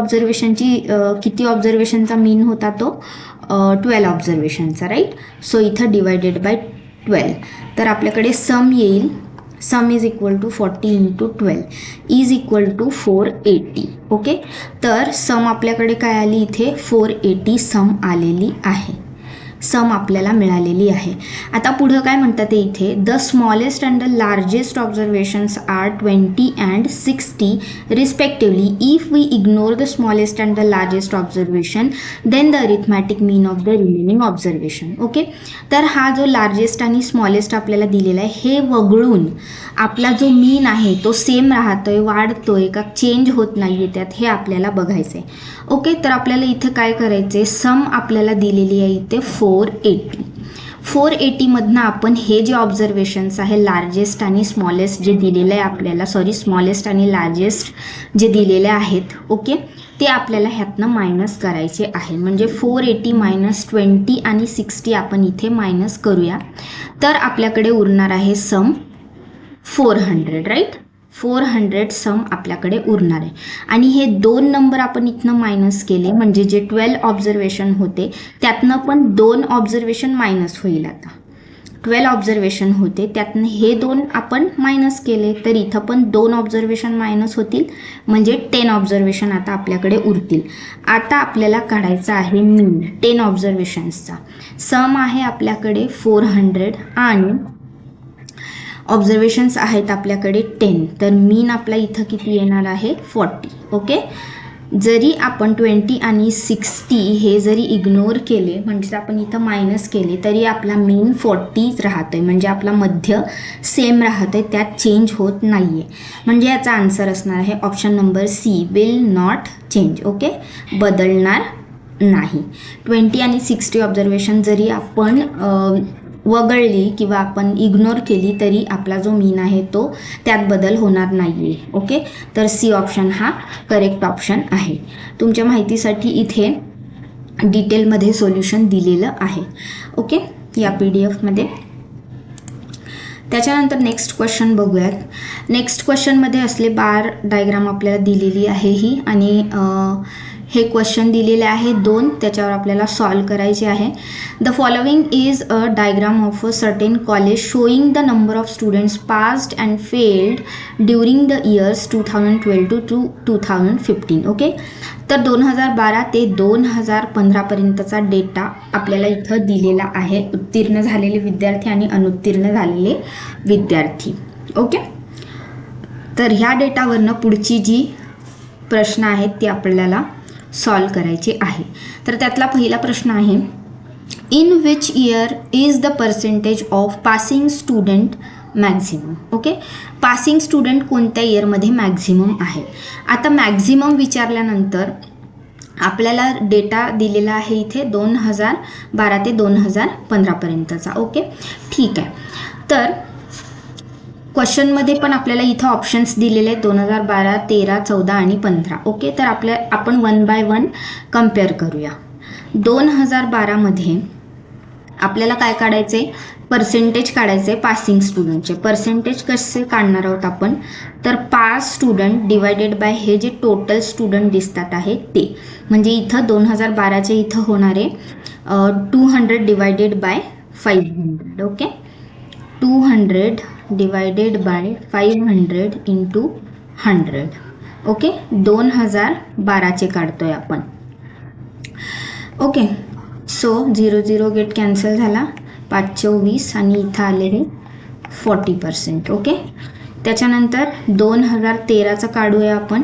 ऑब्झर्वेशनचा मीन होता तो 12 ऑब्झर्वेशनचा, राईट. सो इथं डिवायडेड बाय 12. तर आपल्याकडे सम येईल, sum is equal to 40 into 12 is equal to 480. Okay, तर सम आपल्याकडे काय आली? इथे 480 सम आलेली आहे. सम आपल्याला मिळालेली आहे. आता पुढं काय म्हणतात ते इथे? The smallest and the largest observations are 20 and 60 respectively. If we ignore the smallest and the largest observation then the arithmetic mean of the remaining observation. Okay, तर हा जो लार्जेस्ट आणि स्मॉलेस्ट आपल्याला दिलेला आहे हे वगळून आपला जो मीन आहे तो सेम राहतोय, वाढतोय का, चेंज होत नाही आहे त्यात, हे आपल्याला बघायचं आहे. ओके, तर आपल्याला इथे काय करायचं आहे? सम आपल्याला दिलेली आहे इथे 480. 480 मधनं आपण हे जे ऑब्झर्वेशन्स आहे लार्जेस्ट आणि स्मॉलेस्ट जे दिलेलं आहे आपल्याला, स्मॉलेस्ट आणि लार्जेस्ट जे दिलेले आहेत, ओके, ते आपल्याला ह्यातनं मायनस करायचे आहे. म्हणजे 480 मायनस 20 आणि 60 आपण इथे मायनस करूया. तर आपल्याकडे उरणार आहे सम 400, राईट. 400 सम आपल्याकडे उरणार आहे. आणि हे 2 नंबर आपण इथनं मायनस केले म्हणजे जे 12 ऑब्झर्वेशन होते त्यातनं पण 2 ऑब्झर्वेशन मायनस होईल. आता 12 ऑब्झर्वेशन होते त्यातनं हे 2 आपण मायनस केले तर इथं पण 2 ऑब्झर्वेशन मायनस होतील म्हणजे 10 ऑब्झर्वेशन आता आपल्याकडे उरतील. आता आपल्याला काढायचा आहे मीन 10 ऑब्झर्वेशन्सचा. सम आहे आपल्याकडे 400 आणि ऑब्झर्वेशन्स आहेत आपल्याकडे 10, तर मीन आपला इथं किती येणार आहे 40. ओके, जरी आपण 20 आणि 60 हे जरी इग्नोर केले म्हणजे आपण इथं मायनस केले तरी आपला मीन 40 राहतोय म्हणजे आपला मध्य सेम राहतोय, त्यात चेंज होत नाहीये. म्हणजे याचा आन्सर असणार आहे option number C, will not change. Okay, बदलणार नाही. 20 आणि 60 ऑब्झर्वेशन जरी आपण वगळली किंवा आपण इग्नोर केली तरी आपला जो मीन आहे तो त्यात बदल होणार नाही आहे. ओके, तर सी ऑप्शन हा करेक्ट ऑप्शन आहे. तुमच्या माहितीसाठी इथे डिटेलमध्ये सोल्युशन दिलेलं आहे. ओके, या PDF त्याच्यानंतर नेक्स्ट क्वेश्चन बघूयात. नेक्स्ट क्वेश्चनमध्ये असले बार डायग्राम आपल्याला दिलेली आहे ही, आणि हे क्वेश्चन दिलेले आहे 2, त्याच्यावर आपल्याला सॉल्व करायचे आहे. The following is a diagram of a certain college showing the number of students passed and failed during the years 2012 to 2015. Okay, तर 2012 ते 2015 पर्यंतचा डेटा आपल्याला इथं दिलेला आहे, उत्तीर्ण झालेले विद्यार्थी आणि अनुत्तीर्ण झालेले विद्यार्थी. ओके, तर ह्या डेटावरनं पुढची जी प्रश्न आहेत ती आपल्याला सॉल्व करायचे आहे. तर त्यातला पहिला प्रश्न आहे, in which year is the percentage of passing student maximum. Okay, passing student कोणत्या इयरमध्ये मॅक्झिमम आहे. आता मॅक्झिमम विचारल्यानंतर आपल्याला डेटा दिलेला आहे इथे 2012 ते 2015 पर्यंतचा. ओके, ठीक आहे. तर क्वेश्चनमध्ये पण आपल्याला इथं ऑप्शन्स दिलेले आहेत 2012, 13, 14 आणि 15. ओके, तर आपण 1 बाय 1 कम्पेअर करूया. 2012मध्ये आपल्याला काय काढायचे, पर्सेंटेज काढायचे पासिंग स्टुडंटचे. पर्सेंटेज कसे काढणार आहोत आपण, तर पास स्टुडंट डिवायडेड बाय हे जे टोटल स्टुडंट दिसतात आहे ते, म्हणजे इथं 2012चे इथं होणारे 200 divided by 500. Okay, 200 divided by 500 into 100. Okay, 2012चे काढतोय आपण. ओके, सो 0 0 गेट कॅन्सल झाला, 5 20 आणि इथं आले हे 40%. ओके, त्याच्यानंतर 2013चं काढूया आपण.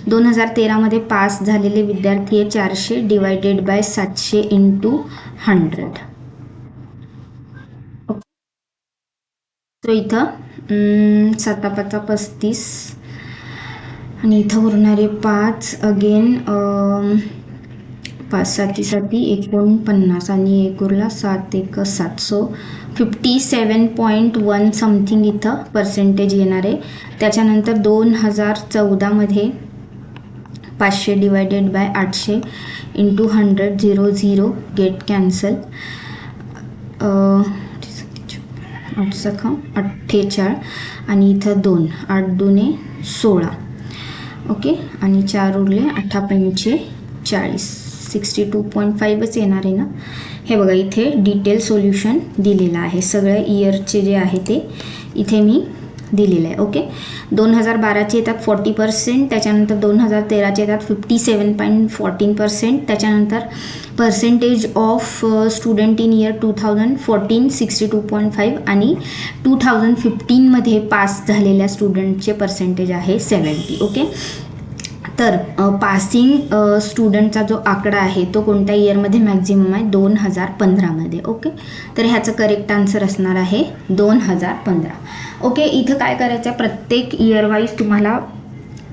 2013मध्ये पास झालेले विद्यार्थी आहे 400 डिवायडेड बाय 700 इंटू 100. तो इथं 7 5 35 आणि इथं उरणारे 5 अगेन 5 7 49 आणि 1 उरला 7 1 7. सो 57.1 समथिंग इथं पर्सेंटेज येणार आहे. त्याच्यानंतर 2014मध्ये 500 divided by 800 into 100 0 0 get cancel, 48 आणि इथं 2 8 2 16. ओके, आणि 4 उरले 8 5 40, 62.5च येणार आहे ना. हे बघा इथे डिटेल सोल्युशन दिलेलं आहे, सगळ्या इयरचे जे आहे ते इथे मी दिलेलं आहे. ओके, 2012चे येतात 40%, त्याच्यानंतर 2013चे येतात 57.14%, त्याच्यानंतर percentage of student in year 2014 62.5 आणि 2015मध्ये पास झालेल्या स्टुडंटचे पर्सेंटेज आहे 70. ओके, तर पासिंग स्टुडंटचा जो आकडा आहे तो कोणत्या इयरमध्ये मॅक्झिमम आहे 2015मध्ये. ओके, तर ह्याचं करेक्ट आन्सर असणार आहे 2015. ओके, इथं काय करायचं आहे, प्रत्येक इयर वाईज तुम्हाला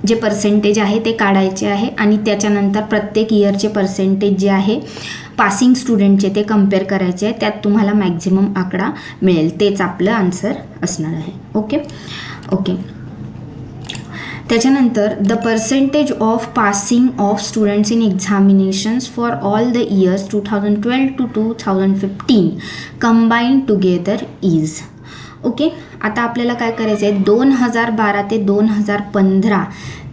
जे पर्सेंटेज आहे ते काढायचे आहे आणि त्याच्यानंतर प्रत्येक इयरचे पर्सेंटेज जे आहे पासिंग स्टुडंटचे ते कम्पेअर करायचे आहे, त्यात तुम्हाला मॅक्झिमम आकडा मिळेल, तेच आपलं आन्सर असणार आहे. ओके ओके त्याच्यानंतर the percentage of passing of students in examinations for all the years 2012 to 2015 combine together is. Okay, आता आपल्याला काय करायचं आहे, 2012 ते 2015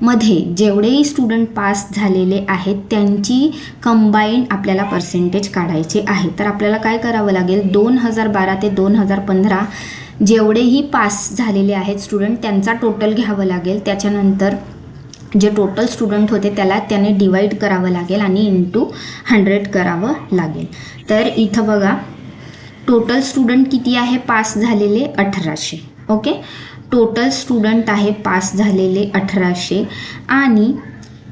मध्ये जेवढेही स्टुडंट पास झालेले आहेत त्यांची कंबाईंड आपल्याला पर्सेंटेज काढायचे आहे. तर आपल्याला काय करावं लागेल, 2012 ते 2015 जेवढेही पास झालेले आहेत स्टुडंट त्यांचा टोटल घ्यावं लागेल. त्याच्यानंतर जे टोटल स्टुडंट होते त्याने डिवाईड करावं लागेल आणि इंटू 100 करावं लागेल. तर इथं बघा टोटल स्टुडंट किती आहे पास झालेले, 1800. ओके, टोटल स्टुडंट आहे पास झालेले 1800 आणि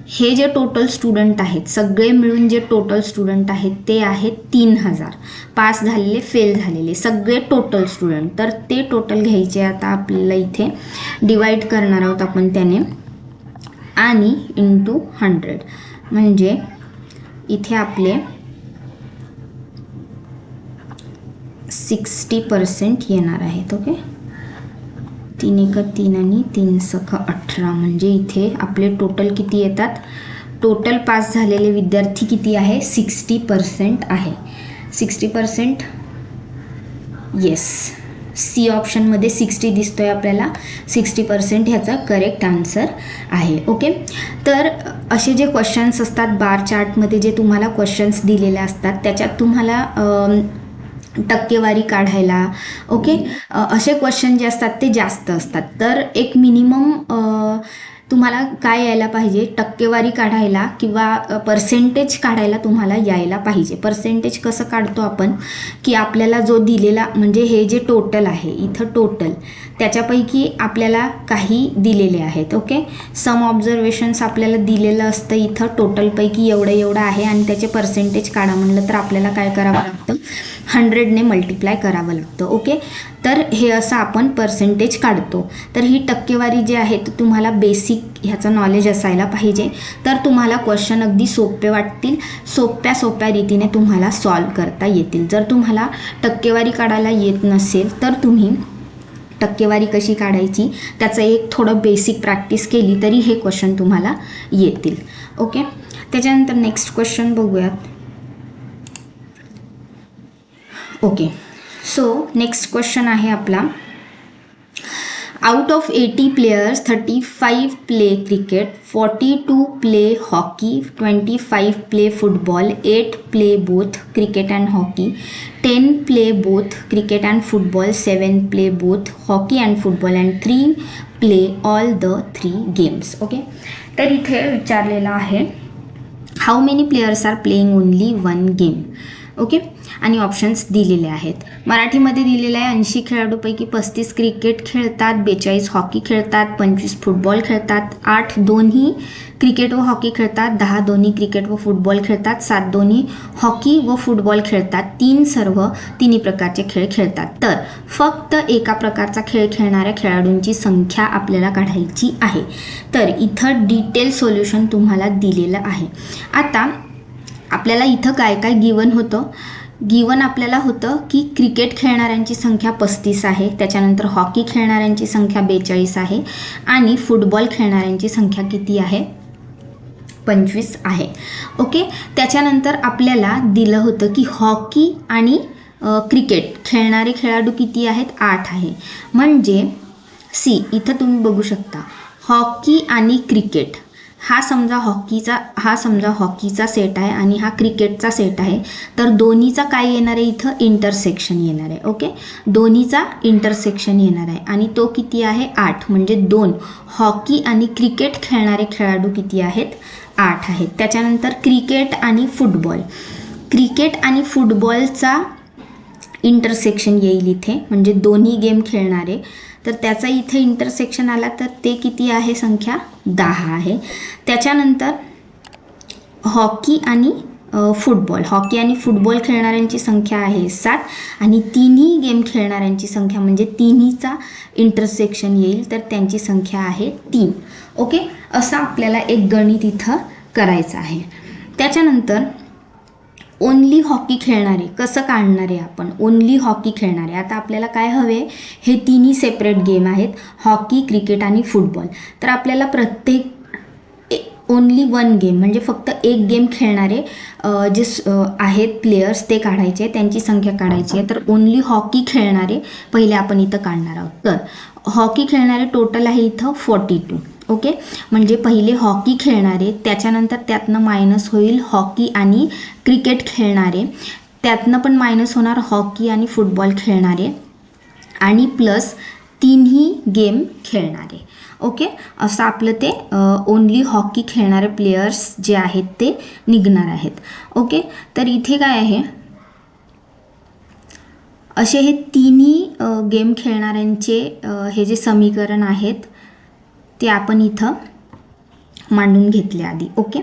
हे जे टोटल स्टुडंट आहेत सगळे मिळून जे टोटल स्टुडंट आहेत ते आहेत 3000 पास झालेले, फेल झालेले सगळे टोटल स्टुडंट. तर ते टोटल घ्यायचे आता आपल्याला इथे डिवाईड करणार आहोत आपण त्याने आणि इंटू 100 म्हणजे इथे आपले 60% येणार आहेत. ओके, 3 एका 3 आणि 3 सखा 18 म्हणजे इथे आपले टोटल किती येतात, टोटल पास झालेले विद्यार्थी किती आहे, 60% आहे. 60%, येस, सी ऑप्शनमध्ये 60 दिसतोय आपल्याला. 60% ह्याचा करेक्ट आन्सर आहे. ओके, तर असे जे क्वेश्चन्स असतात बार चार्टमध्ये जे तुम्हाला क्वेश्चन्स दिलेले असतात त्याच्यात तुम्हाला टक्केवारी काढायला, ओके, असे क्वेश्चन जे असतात ते जास्त असतात. तर एक मिनिमम तुम्हाला काय यायला पाहिजे, टक्केवारी काढायला किंवा पर्सेंटेज काढायला तुम्हाला यायला पाहिजे. पर्सेंटेज कसं काढतो आपण, की आपल्याला जो दिलेला म्हणजे हे जे टोटल आहे इथं टोटल त्याच्यापैकी आपल्याला काही दिलेले आहेत. ओके, सम ऑब्झर्वेशन्स आपल्याला दिलेलं असतं इथं टोटलपैकी एवढं आहे आणि त्याचे पर्सेंटेज काढा म्हणलं तर आपल्याला काय करावं लागतं, 100ने मल्टिप्लाय करावं लागतं. ओके, तर हे असं आपण पर्सेंटेज काढतो. तर ही टक्केवारी जी आहे ती तुम्हाला बेसिक ह्याचं नॉलेज असायला पाहिजे. तर तुम्हाला क्वेश्चन अगदी सोपे वाटतील, सोप्या रीतीने तुम्हाला सॉल्व करता येतील. जर तुम्हाला टक्केवारी काढायला येत नसेल तर तुम्ही टक्केवारी कशी काढायची त्याचं एक थोडं बेसिक प्रॅक्टिस केली तरी हे क्वेश्चन तुम्हाला येतील. ओके, त्याच्यानंतर नेक्स्ट क्वेश्चन बघूयात. ओके, सो नेक्स्ट क्वेश्चन आहे आपला, out of 80 players 35 play cricket, 42 play hockey, 25 play football, 8 play both cricket and hockey, 10 play both cricket and football, 7 play both hockey and football and 3 play all the 3 games. Okay, तर इथे विचारलेलं आहे how many players are playing only 1 game. Okay, आणि ऑप्शन्स दिलेले आहेत. मराठीमध्ये दिलेलं आहे 80 खेळाडूपैकी 35 क्रिकेट खेळतात, 42 हॉकी खेळतात, 25 फुटबॉल खेळतात, 8 दोन्ही क्रिकेट व हॉकी खेळतात, 10 दोन्ही क्रिकेट व फुटबॉल खेळतात, 7 दोन्ही हॉकी व फुटबॉल खेळतात, 3 सर्व तिन्ही प्रकारचे खेळ खेळतात. तर फक्त एका प्रकारचा खेळ खेळणाऱ्या खेळाडूंची संख्या आपल्याला काढायची आहे. तर इथं डिटेल सोल्युशन तुम्हाला दिलेलं आहे. आता आपल्याला इथं काय काय गिवन होतं, गिवन आपल्याला होतं की क्रिकेट खेळणाऱ्यांची संख्या 35 आहे, त्याच्यानंतर हॉकी खेळणाऱ्यांची संख्या 42 आहे आणि फुटबॉल खेळणाऱ्यांची संख्या किती आहे, 25 आहे. ओके, त्याच्यानंतर आपल्याला दिलं होतं की हॉकी आणि क्रिकेट खेळणारे खेळाडू किती आहेत, 8 आहे. म्हणजे सी इथं तुम्ही बघू शकता हॉकी आणि क्रिकेट हा समजा हॉकीचा सेट आहे आणि हा क्रिकेटचा सेट आहे. तर दोन्हीचा काय येणार आहे, इथं इंटरसेक्शन येणार आहे. ओके, दोन्हीचा इंटरसेक्शन येणार आहे आणि तो किती आहे, 8. म्हणजे 2 हॉकी आणि क्रिकेट खेळणारे खेळाडू किती आहेत, 8 आहेत. त्याच्यानंतर क्रिकेट आणि फुटबॉलचा इंटरसेक्शन येईल इथे, म्हणजे दोन्ही गेम खेळणारे, तर त्याचा इथे इंटरसेक्शन आला तर ते किती आहे, संख्या 10 आहे. त्याच्यानंतर हॉकी आणि फुटबॉल खेळणाऱ्यांची संख्या आहे 7 आणि तिन्ही गेम खेळणाऱ्यांची संख्या म्हणजे तिन्हीचा इंटरसेक्शन येईल तर त्यांची संख्या आहे 3. ओके, असं आपल्याला एक गणित इथं करायचं आहे. त्याच्यानंतर ओनली हॉकी खेळणारे कसं काढणारे आपण, ओनली हॉकी खेळणारे. आता आपल्याला काय हवे, हे तिन्ही सेपरेट गेम आहेत, हॉकी, क्रिकेट आणि फुटबॉल. तर आपल्याला प्रत्येक ओन्ली वन गेम म्हणजे फक्त एक गेम खेळणारे जे आहेत प्लेयर्स ते काढायचे, त्यांची संख्या काढायची आहे. तर ओन्ली हॉकी खेळणारे पहिले आपण इथं काढणार आहोत. तर हॉकी खेळणारे टोटल आहे इथं 42. ओके, म्हणजे पहिले हॉकी खेळणारे, त्याच्यानंतर त्यातनं मायनस होईल हॉकी आणि क्रिकेट खेळणारे, त्यातनं पण मायनस होणार हॉकी आणि फुटबॉल खेळणारे, आणि प्लस तीनही गेम खेळणारे. ओके, असं आपलं ते ओन्ली हॉकी खेळणारे प्लेयर्स जे आहेत ते निघणार आहेत. ओके, तर इथे काय आहे, असे हे तिन्ही गेम खेळणाऱ्यांचे हे जे समीकरण आहेत ते आपण इथं मांडून घेतले आधी. ओके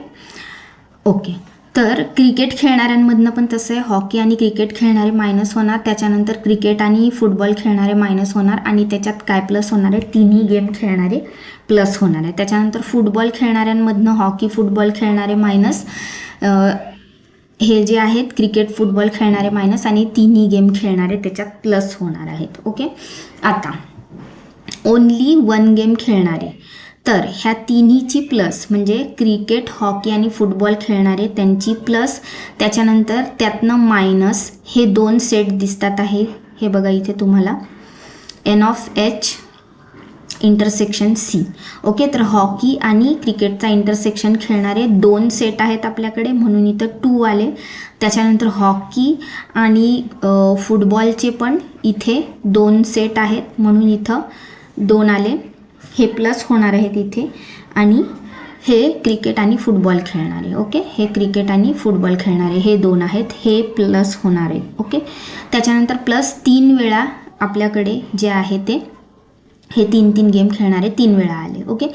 ओके, तर क्रिकेट खेळणाऱ्यांमधनं पण तसं आहे, हॉकी आणि क्रिकेट खेळणारे मायनस होणार, त्याच्यानंतर क्रिकेट आणि फुटबॉल खेळणारे मायनस होणार, आणि त्याच्यात काय प्लस होणार आहे, तिन्ही गेम खेळणारे प्लस होणार आहे. त्याच्यानंतर फुटबॉल खेळणाऱ्यांमधनं हॉकी फुटबॉल खेळणारे मायनस, हे जे आहेत क्रिकेट फुटबॉल खेळणारे मायनस, आणि तिन्ही गेम खेळणारे त्याच्यात प्लस होणार आहेत. ओके, आता ओन्ली वन गेम खेळणारे, तर ह्या तिन्हीची प्लस म्हणजे क्रिकेट हॉकी आणि फुटबॉल खेळणारे त्यांची प्लस, त्याच्यानंतर त्यातनं मायनस, हे दोन सेट दिसतात आहे, हे बघा इथे तुम्हाला NH इंटरसेक्शन C. ओके, तर हॉकी आणि क्रिकेटचा इंटरसेक्शन खेळणारे दोन सेट आहेत आपल्याकडे म्हणून इथं 2 आले. त्याच्यानंतर हॉकी आणि फुटबॉलचे पण इथे 2 सेट आहेत म्हणून इथं 2 आले, हे प्लस होणार आहेत इथे, आणि हे क्रिकेट आणि फुटबॉल खेळणारे. ओके, हे क्रिकेट आणि फुटबॉल खेळणारे हे 2 आहेत, हे प्लस होणार आहेत. ओके, त्याच्यानंतर प्लस 3 वेळा आपल्याकडे जे आहे ते हे 3 गेम खेळणारे 3 वेळा आले. ओके,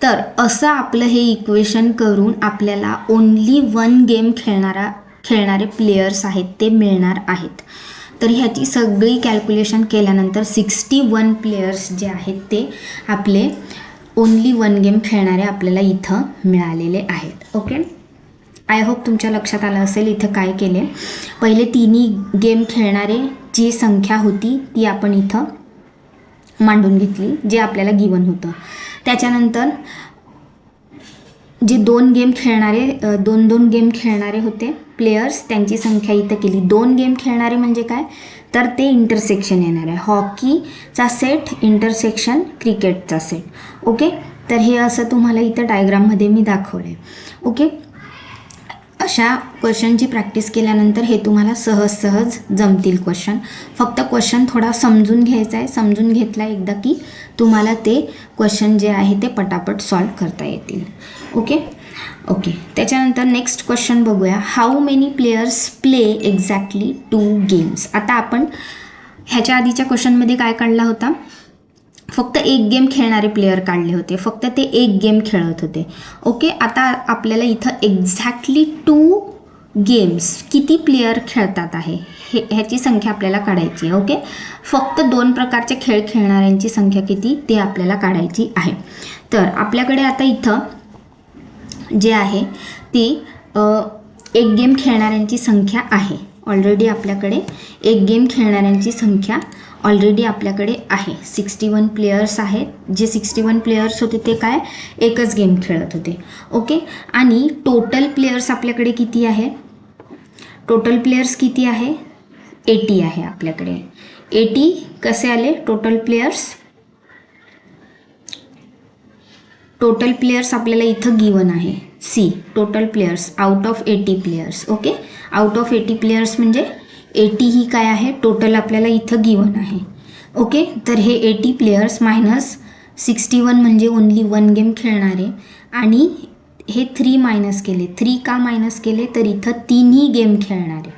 तर असं आपलं हे इक्वेशन करून आपल्याला ओन्ली वन गेम खेळणारे प्लेयर्स आहेत ते मिळणार आहेत. तर ह्याची सगळी कॅल्क्युलेशन केल्यानंतर 61 प्लेयर्स जे आहेत ते आपले ओन्ली वन गेम खेळणारे आपल्याला इथं मिळालेले आहेत. ओके, आय होप तुमच्या लक्षात आलं असेल इथं काय केले. पहिले तिन्ही गेम खेळणारे जी संख्या होती ती आपण इथं मांडून घेतली, जे आपल्याला गिवन होतं. त्याच्यानंतर जे 2 गेम खेळणारे 2 गेम खेळणारे होते प्लेयर्स, त्यांची संख्या इथं केली. 2 गेम खेळणारे म्हणजे काय, तर ते इंटरसेक्शन येणार आहे, हॉकीचा सेट इंटरसेक्शन क्रिकेटचा सेट. ओके, तर हे असं तुम्हाला इथं डायग्राममध्ये मी दाखवलं आहे. ओके, अशा क्वेश्चनची प्रॅक्टिस केल्यानंतर हे तुम्हाला सहज जमतील क्वेश्चन. फक्त क्वेश्चन थोडा समजून घ्यायचा आहे, समजून घेतला एकदा की तुम्हाला ते क्वेश्चन जे आहे ते पटापट सॉल्व करता येतील. ओके ओके, त्याच्यानंतर नेक्स्ट क्वेश्चन बघूया. How many players play exactly 2 games. आता आपण ह्याच्या आधीच्या क्वेश्चनमध्ये काय काढला होता, फक्त एक गेम खेळणारे प्लेयर काढले होते, फक्त ते एक गेम खेळत होते. ओके, आता आपल्याला इथं एक्झॅक्टली 2 गेम्स किती प्लेयर खेळतात आहे ह्याची संख्या आपल्याला काढायची आहे. ओके, फक्त 2 प्रकारचे खेळ खेळणाऱ्यांची संख्या किती ते आपल्याला काढायची आहे. तर आपल्याकडे आता इथं जे आहे ती एक गेम खेळणाऱ्यांची संख्या आहे ऑलरेडी, आपल्याकडे एक गेम खेळणाऱ्यांची संख्या ऑलरेडी आपल्याकडे आहे. 61 प्लेयर्स आहेत, जे 61 प्लेयर्स होते ते काय एकच गेम खेळत होते. ओके, आणि टोटल प्लेयर्स आपल्याकडे किती आहे, टोटल प्लेयर्स किती आहे 80 आहे आपल्याकडे. 80 कसे आले टोटल प्लेयर्स, टोटल प्लेयर्स आपल्याला इथं गिवन आहे C, total players out of 80 players. Okay, out of 80 players म्हणजे 80 ही काय आहे टोटल आपल्याला इथं गिवन आहे. ओके, तर हे 80 प्लेयर्स मायनस 61 म्हणजे ओन्ली वन गेम खेळणारे, आणि हे 3 मायनस केले. 3 का मायनस केले, तर इथं तिन्ही गेम खेळणारे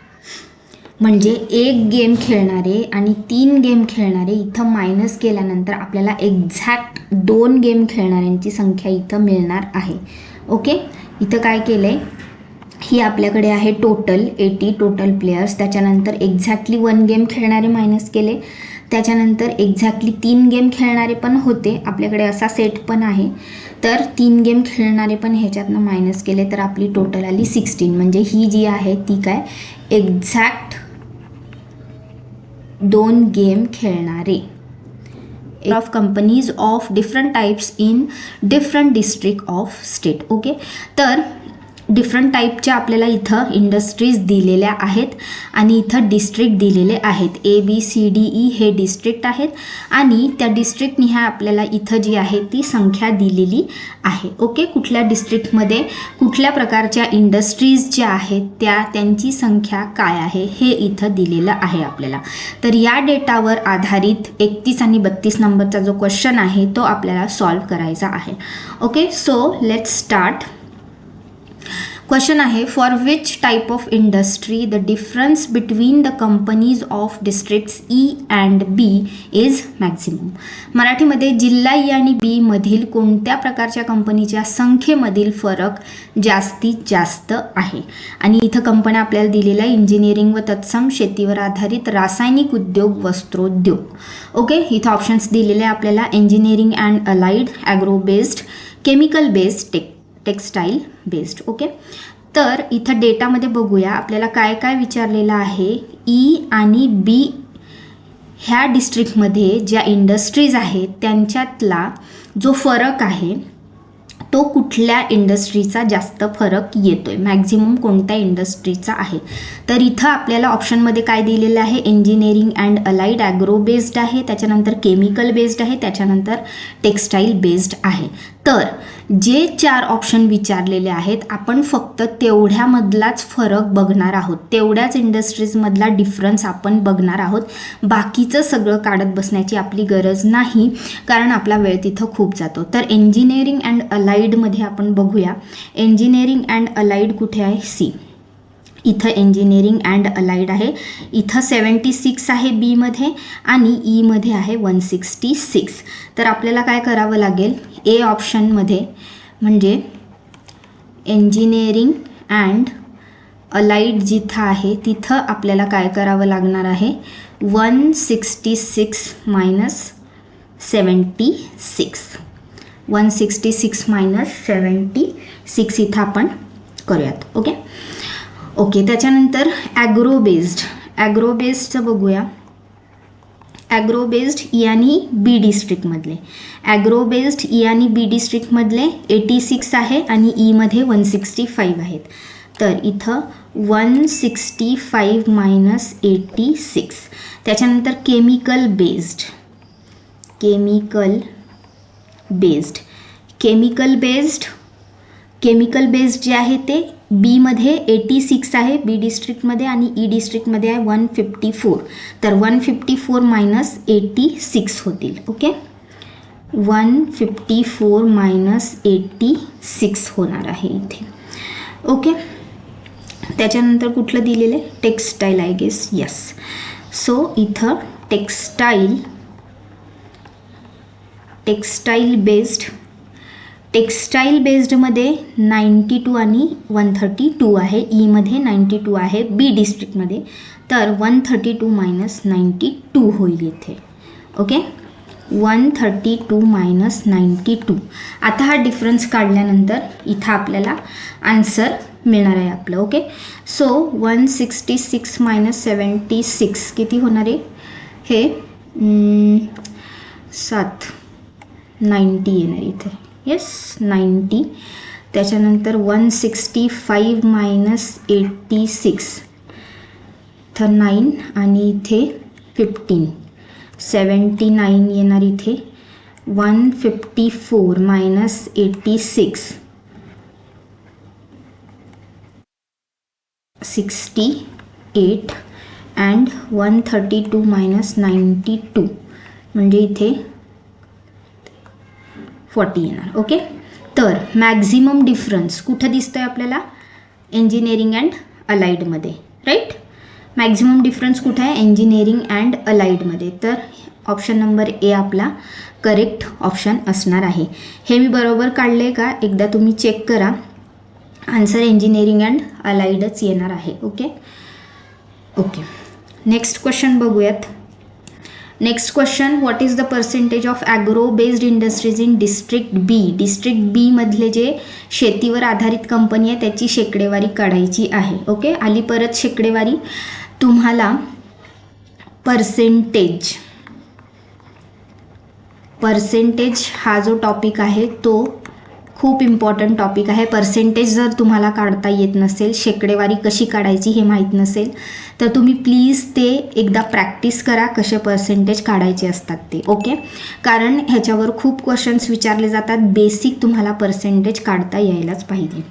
म्हणजे एक गेम खेळणारे आणि 3 गेम खेळणारे इथं मायनस केल्यानंतर आपल्याला एक्झॅक्ट 2 गेम खेळणाऱ्यांची संख्या इथं मिळणार आहे. ओके, इथं काय केलं आहे, ही आपल्याकडे आहे टोटल 80 टोटल प्लेयर्स, त्याच्यानंतर एक्झॅक्टली 1 गेम खेळणारे मायनस केले, त्याच्यानंतर एक्झॅक्टली 3 गेम खेळणारे पण होते आपल्याकडे, असा सेट पण आहे, तर 3 गेम खेळणारे पण ह्याच्यातनं मायनस केले, तर आपली टोटल आली 16. म्हणजे ही जी आहे ती काय एक्झॅक्ट 2 गेम खेळणारे of companies of different types in different district of state. Okay, तर डिफरंट टाईपच्या आपल्याला इथं इंडस्ट्रीज दिलेल्या आहेत आणि इथं डिस्ट्रिक्ट दिलेले आहेत. ABCDE हे डिस्ट्रिक्ट आहेत आणि त्या डिस्ट्रिक्टनिहाय आपल्याला इथं जी आहे ती संख्या दिलेली आहे. ओके, कुठल्या डिस्ट्रिक्टमध्ये कुठल्या प्रकारच्या इंडस्ट्रीज ज्या आहेत त्यांची संख्या काय आहे हे इथं दिलेलं आहे आपल्याला. तर या डेटावर आधारित 31 आणि 32 नंबरचा जो क्वेश्चन आहे तो आपल्याला सॉल्व करायचा आहे. Okay, so let's start. Question आहे, for which type of industry the difference between the companies of districts E and B is maximum. मराठीमध्ये जिल्हा E आणि B मधील कोणत्या प्रकारच्या कंपनीच्या संख्येमधील फरक जास्तीत जास्त आहे. आणि इथं कंपन्या आपल्याला दिलेल्या इंजिनिअरिंग व तत्सम, शेतीवर आधारित, रासायनिक उद्योग, वस्त्रोद्योग. ओके, इथं ऑप्शन्स दिलेले आपल्याला engineering and allied, agro based, chemical based, textile based. Okay, तर इथं डेटामध्ये बघूया आपल्याला काय काय विचारलेलं आहे. E आणि B ह्या डिस्ट्रिक्टमध्ये ज्या इंडस्ट्रीज आहेत त्यांच्यातला जो फरक आहे तो कुठल्या इंडस्ट्रीचा जास्त फरक येतोय, मॅक्झिमम कोणत्या इंडस्ट्रीचा आहे. तर इथं आपल्याला ऑप्शनमध्ये काय दिलेलं आहे, engineering and allied, agro based आहे, त्याच्यानंतर केमिकल बेस्ड आहे, त्याच्यानंतर टेक्स्टाईल बेस्ड आहे. तर जे 4 ऑप्शन विचारलेले आहेत आपण फक्त तेवढ्यामधलाच फरक बघणार आहोत, तेवढ्याच इंडस्ट्रीजमधला डिफरन्स आपण बघणार आहोत. बाकीचं सगळं काढत बसण्याची आपली गरज नाही कारण आपला वेळ तिथं खूप जातो. तर इंजिनिअरिंग अँड अलाइडमध्ये आपण बघूया. इंजिनिअरिंग अँड अलाइड कुठे आहे, C. इथं इंजिनिअरिंग अँड अलाइड आहे. इथं 76 आहे बीमध्ये आणि ईमध्ये आहे 166. तर आपल्याला काय करावं लागेल, ए ऑप्शनमध्ये म्हणजे इंजिनिअरिंग अँड अलाइड जिथं आहे तिथं आपल्याला काय करावं लागणार आहे, 166 मायनस 76. 166 मायनस 76 इथं आपण करूयात. ओके, त्याच्यानंतर ॲग्रो बेस्डचं बघूया. ॲग्रो बेस्ड E आणि B डिस्ट्रिक्टमधले, ॲग्रो बेस्ड E आणि B डिस्ट्रिक्टमधले 86 आहे आणि ईमध्ये 165 आहेत. तर इथं 165 मायनस 86. त्याच्यानंतर केमिकल बेस्ड जे आहे ते बीमध्ये 86 आहे बी डिस्ट्रिक्टमध्ये आणि ई डिस्ट्रिक्टमध्ये आहे 154. तर 154 मायनस 86 होतील. ओके, 154 मायनस 86 होणार आहे इथे. ओके, त्याच्यानंतर कुठलं दिलेलं आहे, textile, I guess, yes. So इथं टेक्स्टाईल बेस्डमध्ये 92 आणि 132 आहे, ईमध्ये 92 आहे बी डिस्ट्रिक्टमध्ये. तर 132 मायनस 92 होईल इथे. Okay, 132 minus 92. आता हा डिफरन्स काढल्यानंतर इथं आपल्याला आन्सर मिळणार आहे आपलं. ओके, सो 166 मायनस 76 किती होणार आहे, हे 90 येणार इथे. येस, 90. त्याच्यानंतर 165 मायनस 86 तर 9 आणि इथे 15, 79 येणार इथे. 154 मायनस 86 68 अँड 132 मायनस 92 म्हणजे इथे 40 येणार. ओके, तर मॅक्झिमम डिफरन्स कुठं दिसतोय आपल्याला, इंजिनिअरिंग अँड अलाइडमध्ये, राईट. मॅक्झिमम डिफरन्स कुठं आहे, इंजिनिअरिंग अँड अलाइडमध्ये. तर ऑप्शन नंबर ए आपला करेक्ट ऑप्शन असणार आहे. हे मी बरोबर काढले का एकदा तुम्ही चेक करा. आन्सर इंजिनिअरिंग अँड अलाइडच येणार आहे. ओके, नेक्स्ट क्वेश्चन बघूयात. Next question, what is the percentage of agro based industries in district B. District B मधले जे शेतीवर आधारित कंपनी आहे त्याची शेकडेवारी काढायची आहे. ओके, आली परत शेकडेवारी. तुम्हाला पर्सेंटेज पर्सेंटेज हा जो टॉपिक आहे तो खूप इम्पॉर्टंट टॉपिक आहे. पर्सेंटेज जर तुम्हाला काढता येत नसेल, शेकडेवारी कशी काढायची हे माहीत नसेल, तर तुम्ही प्लीज ते एकदा प्रॅक्टिस करा कसे पर्सेंटेज काढायचे असतात ते. ओके, कारण ह्याच्यावर खूप क्वेश्चन्स विचारले जातात. बेसिक तुम्हाला पर्सेंटेज काढता यायलाच पाहिजे.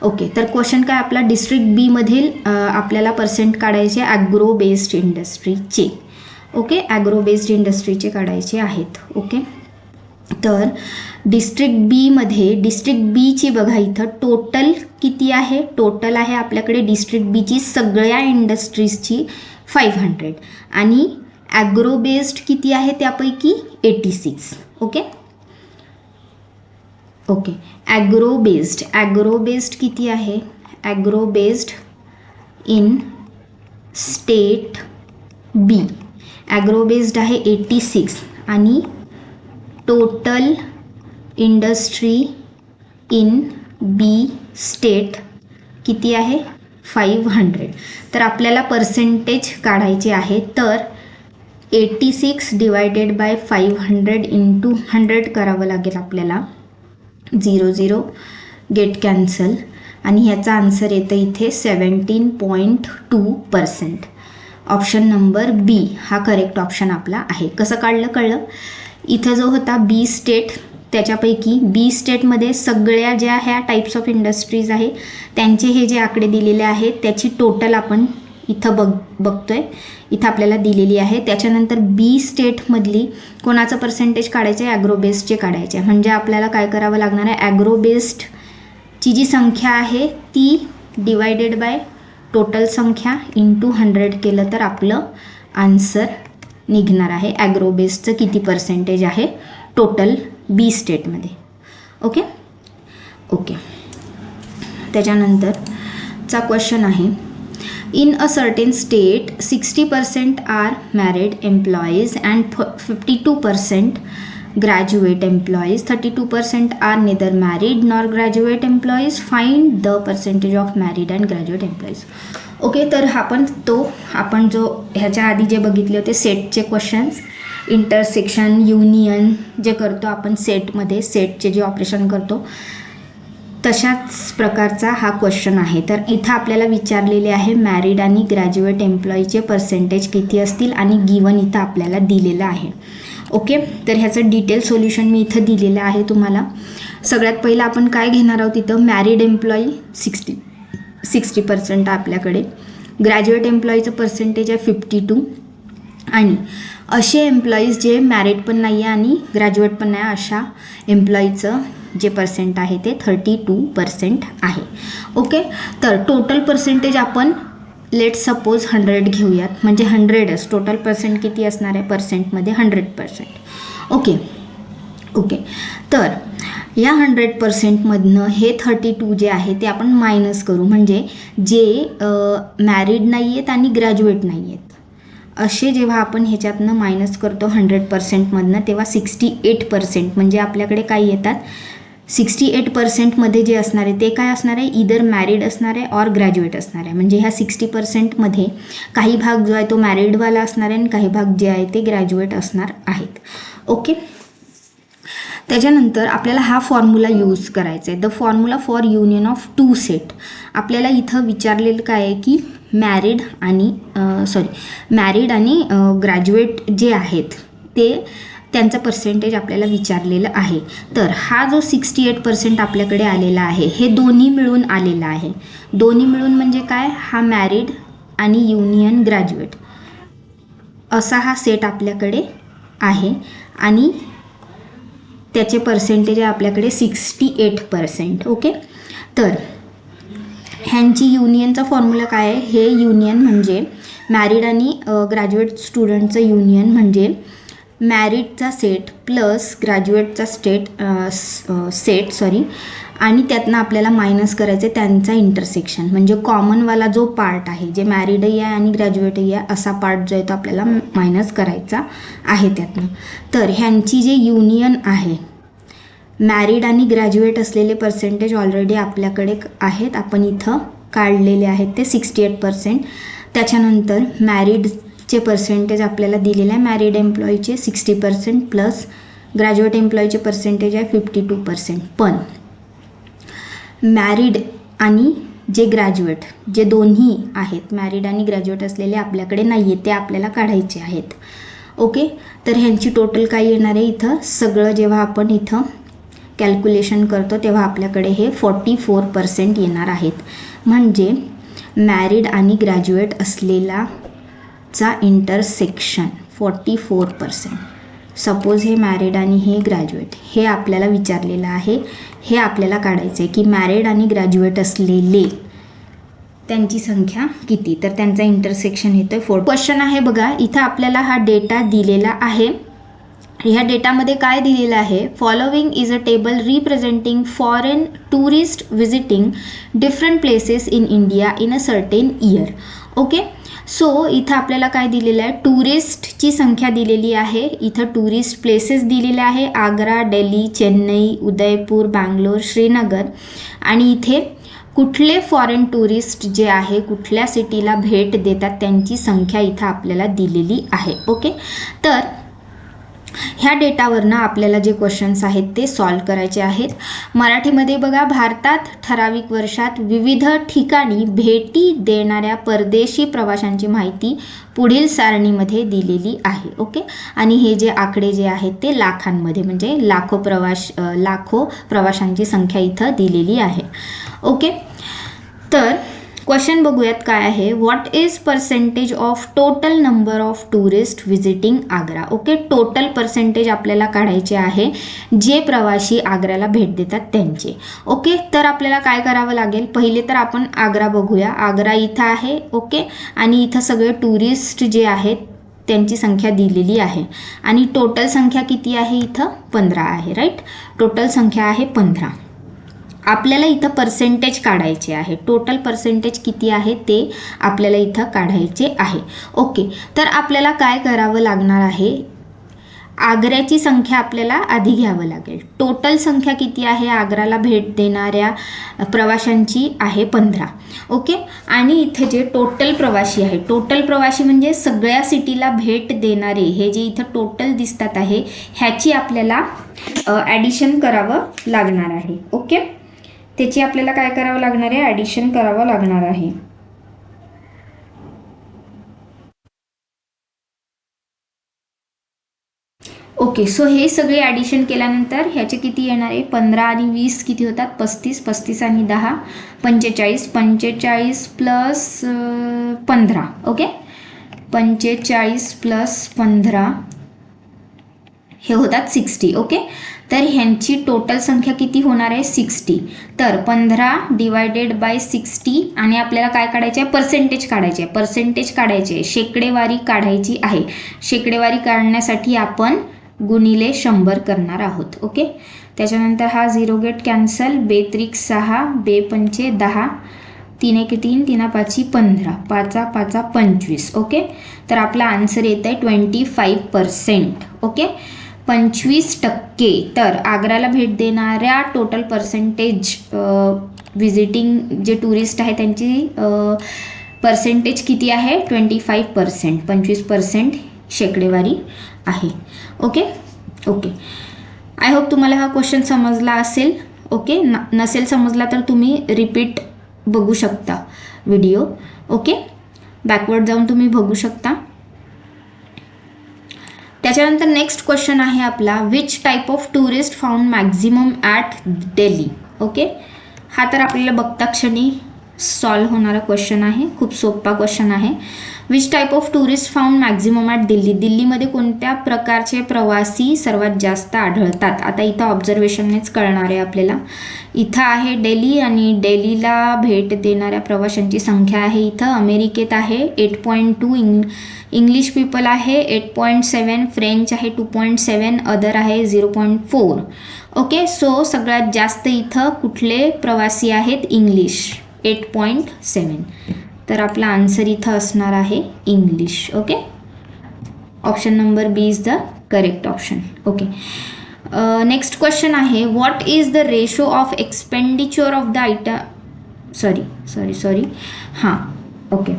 ओके, तर क्वेश्चन काय आपला, डिस्ट्रिक्ट बी मधील आपल्याला पर्सेंट काढायचे ॲग्रो बेस्ड इंडस्ट्रीचे. ओके, ॲग्रो बेस्ड इंडस्ट्रीचे काढायचे आहेत. ओके, तर डिस्ट्रिक्ट बीमध्ये डिस्ट्रिक्ट बीची बघा इथं टोटल किती आहे, टोटल आहे आपल्याकडे डिस्ट्रिक्ट बीची सगळ्या इंडस्ट्रीजची 500 आणि ॲग्रो बेस्ड किती आहे त्यापैकी 86. ओके ओके, ॲग्रो बेस्ड किती आहे, agro based in state B, agro based आहे 86 आणि total industry in B state किती आहे 500. तर आपल्याला पर्सेंटेज काढायचे आहे. तर 86 डिवायडेड बाय 500 इंटू 100 करावं लागेल आपल्याला. 0 गेट कॅन्सल आणि ह्याचा आन्सर येतं इथे 17.2%. ऑप्शन नंबर बी हा करेक्ट ऑप्शन आपला आहे. कसं काढलं कळलं. इथं जो होता बी स्टेट, त्याच्यापैकी बी स्टेटमध्ये सगळ्या ज्या ह्या टाईप्स ऑफ इंडस्ट्रीज आहे त्यांचे हे जे आकडे दिलेले आहेत त्याची टोटल आपण इथं बघतोय, इथं आपल्याला दिलेली आहे. त्याच्यानंतर बी स्टेटमधली कोणाचं पर्सेंटेज काढायचं आहे, ॲग्रो बेस्डचे काढायचे. म्हणजे आपल्याला काय करावं लागणार आहे, ॲग्रो बेस्डची जी संख्या आहे ती डिवायडेड बाय टोटल संख्या इंटू 100 केलं तर आपलं आन्सर निघणार आहे. ॲग्रो बेस्डचं किती पर्सेंटेज आहे टोटल बी स्टेटमध्ये. ओके ओके, त्याच्यानंतरचा क्वेश्चन आहे, in a certain state 60% are married employees and 52% graduate employees, 32% are neither married nor graduate employees. Find the percentage of married and graduate employees. Okay, तर आपण जो ह्याच्या आधी जे बघितले होते सेटचे क्वेश्चन्स, इंटरसेक्शन युनियन जे करतो आपण सेटमध्ये, सेटचे जे ऑपरेशन करतो तशाच प्रकारचा हा क्वेश्चन आहे. तर इथं आपल्याला विचारलेले आहे मॅरिड आणि ग्रॅज्युएट एम्प्लॉईचे पर्सेंटेज किती असतील आणि गिवन इथं आपल्याला दिलेलं आहे. ओके, तर ह्याचं डिटेल सोल्युशन मी इथं दिलेलं आहे तुम्हाला. सगळ्यात पहिलं आपण काय घेणार आहोत, इथं मॅरिड एम्प्लॉई 60% आपल्याकडे, ग्रॅज्युएट एम्प्लॉईचं पर्सेंटेज आहे 52 आणि असे एम्प्लॉईज जे मॅरिड पण नाही आहे आणि ग्रॅज्युएट पण नाही अशा एम्प्लॉईचं जे पर्सेंट आहे ते 32% आहे. ओके, तर टोटल पर्सेंटेज आपण लेट सपोज 100 घेऊयात, म्हणजे 100च टोटल पर्सेंट किती असणार आहे पर्सेंटमध्ये 100%. ओके ओके, तर या 100%मधनं हे 32 जे आहे ते आपण मायनस करू, म्हणजे जे मॅरिड नाही आहेत आणि ग्रॅज्युएट नाही आहेत असे जेव्हा आपण ह्याच्यातनं मायनस करतो 100%मधनं तेव्हा 68% म्हणजे आपल्याकडे काय येतात, 68%मध्ये जे असणार आहे ते काय असणार आहे, इदर मॅरिड असणार आहे ऑर ग्रॅज्युएट असणार आहे. म्हणजे ह्या 60%मध्ये काही भाग जो आहे तो मॅरिडवाला असणार आहे आणि काही भाग जे आहे ते ग्रॅज्युएट असणार आहेत. ओके, त्याच्यानंतर आपल्याला हा फॉर्म्युला यूज करायचा आहे, the formula for union of two set. आपल्याला इथं विचारलेलं काय आहे की मॅरिड आणि ग्रॅज्युएट जे आहेत ते त्यांचं पर्सेंटेज आपल्याला विचारलेलं आहे. तर हा जो 68% आपल्याकडे आलेला आहे हे दोन्ही मिळून आलेला आहे. दोन्ही मिळून म्हणजे काय, हा मॅरिड आणि युनियन ग्रॅज्युएट असा हा सेट आपल्याकडे आहे आणि त्याचे पर्सेंटेज आहे आपल्याकडे 68%. ओके, तर ह्यांची युनियनचा फॉर्म्युला काय आहे, हे युनियन म्हणजे मॅरिड आणि ग्रॅज्युएट स्टुडंटचं युनियन म्हणजे मॅरिडचा सेट प्लस ग्रॅज्युएटचा सेट आणि त्यातनं आपल्याला मायनस करायचं त्यांचा इंटरसेक्शन, म्हणजे कॉमनवाला जो पार्ट आहे जे मॅरिडही आहे आणि ग्रॅज्युएटही आहे असा पार्ट जो आहे तो आपल्याला मायनस करायचा आहे त्यातनं. तर ह्यांची जे युनियन आहे मॅरिड आणि ग्रॅज्युएट असलेले पर्सेंटेज ऑलरेडी आपल्याकडे आहेत, आपण इथं काढलेले आहेत ते 68%. त्याच्यानंतर मॅरिडचे पर्सेंटेज आपल्याला दिलेले आहे, मॅरिड एम्प्लॉईचे 60% प्लस ग्रॅज्युएट एम्प्लॉईचे पर्सेंटेज आहे 52%. पण मॅरिड आणि जे ग्रॅज्युएट जे दोन्ही आहेत, मॅरिड आणि ग्रॅज्युएट असलेले आपल्याकडे नाही आहे, ते आपल्याला काढायचे आहेत. ओके, तर ह्यांची टोटल काय येणार आहे इथं, सगळं जेव्हा आपण इथं कॅल्क्युलेशन करतो तेव्हा आपल्याकडे हे 44% येणार आहेत. म्हणजे मॅरिड आणि ग्रॅज्युएट असलेला चा इंटरसेक्शन 44%. सपोज हे मॅरिड आणि हे ग्रॅज्युएट, हे आपल्याला विचारलेलं आहे, हे आपल्याला काढायचं आहे की मॅरिड आणि ग्रॅज्युएट असलेले त्यांची संख्या किती, तर त्यांचा इंटरसेक्शन येतोय 4. क्वेश्चन आहे बघा, इथं आपल्याला हा डेटा दिलेला आहे. ह्या डेटामध्ये काय दिलेलं आहे, following is a table representing foreign tourist visiting different places in India in a certain year. Okay, so इथं आपल्याला काय दिलेलं आहे, टुरिस्टची संख्या दिलेली आहे. इथं टुरिस्ट प्लेसेस दिलेले आहे, आग्रा, दिल्ली, चेन्नई, उदयपूर, बँगलोर, श्रीनगर. आणि इथे कुठले फॉरेन टुरिस्ट जे आहे कुठल्या सिटीला भेट देतात त्यांची संख्या इथं आपल्याला दिलेली आहे. ओके, तर ह्या डेटावरनं आपल्याला जे क्वेश्चन्स आहेत ते सॉल्व करायचे आहेत. मराठीमध्ये बघा, भारतात ठराविक वर्षात विविध ठिकाणी भेटी देणाऱ्या परदेशी प्रवाशांची माहिती पुढील सारणीमध्ये दिलेली आहे. ओके, आणि हे जे आकडे जे आहेत ते लाखांमध्ये, म्हणजे लाखो प्रवाशांची संख्या इथं दिलेली आहे. ओके, तर क्वेश्चन बघूयात काय आहे, what is percentage of total number of tourist visiting Agra. Okay, total percentage आपल्याला काढायचे आहे जे प्रवासी आग्र्याला भेट देतात त्यांचे. ओके, तर आपल्याला काय करावं लागेल, पहिले तर आपण आग्रा बघूया. आग्रा इथं आहे. ओके, आणि इथं सगळे टुरिस्ट जे आहेत त्यांची संख्या दिलेली आहे आणि टोटल संख्या किती आहे इथं 15 आहे. राईट, टोटल संख्या आहे 15. आपल्याला इथं पर्सेंटेज काढायचे आहे, टोटल पर्सेंटेज किती आहे ते आपल्याला इथं काढायचे आहे. ओके, तर आपल्याला काय करावं लागणार आहे, आग्र्याची संख्या आपल्याला आधी घ्यावं लागेल. टोटल संख्या किती आहे आग्र्याला भेट देणाऱ्या प्रवाशांची आहे 15. ओके, आणि इथे जे टोटल प्रवासी आहे, टोटल प्रवासी म्हणजे सगळ्या सिटीला भेट देणारे हे जे इथं टोटल दिसतात आहे ह्याची आपल्याला ॲडिशन करावं लागणार आहे. ओके, त्याची आपल्याला काय करावं लागणार आहे, ॲडिशन करावं लागणार आहे. ओके, सो हे सगळे ॲडिशन केल्यानंतर ह्याचे किती येणार आहे, 15 आणि 20 किती होतात, 35, 35 आणि 10 45, 45 प्लस 15. ओके, 45 प्लस 15 हे होतात 60. ओके, तर ह्यांची टोटल संख्या किती होणार आहे 60. तर 15 डिवायडेड बाय 60 आणि आपल्याला काय काढायचे आहे, पर्सेंटेज काढायचे आहे. पर्सेंटेज काढायचे आहे, शेकडेवारी काढायची आहे. शेकडेवारी काढण्यासाठी आपण गुणिले 100 करणार आहोत. ओके, त्याच्यानंतर हा 0 गेट कॅन्सल, 2 त्रिक 6, 2 पंचे 10, 3 एक 3, 3 पाची 15, 5 5 25. ओके, तर आपला आन्सर येत आहे 25%. ओके, 25%. तर आग्र्याला भेट देणाऱ्या टोटल पर्सेंटेज व्हिजिटिंग जे टुरिस्ट आहे त्यांची पर्सेंटेज किती आहे 25%. 25% शेकडेवारी आहे. ओके, ओके, आय होप तुम्हाला हा क्वेश्चन समजला असेल. ओके, नसेल समजला तर तुम्ही रिपीट बघू शकता व्हिडिओ. ओके, बॅकवर्ड जाऊन तुम्ही बघू शकता. त्याच्यानंतर नेक्स्ट क्वेश्चन आहे आपला, which type of tourist found maximum at Delhi. Okay, हा तर आपल्याला बघता क्षणी सॉल्व होणारा क्वेश्चन आहे, खूप सोपा क्वेश्चन आहे. Which type of tourist found maximum at Delhi. दिल्लीमध्ये कोणत्या प्रकारचे प्रवासी सर्वात जास्त आढळतात. आता इथं ऑब्झर्वेशननेच कळणार आहे आपल्याला. इथं आहे दिल्ली आणि दिल्लीला भेट देणाऱ्या प्रवाशांची संख्या आहे इथं अमेरिकेत आहे 8.2, इंग्लिश पीपल आहे 8.7, फ्रेंच आहे 2.7, अदर आहे 0.4. ओके, सो सगळ्यात जास्त इथं कुठले प्रवासी आहेत, इंग्लिश 8.7. तर आपला आन्सर इथं असणार आहे English. Okay, option number B is the correct option. Okay, next question आहे, what is the ratio of expenditure of the item. Sorry हां, ओके,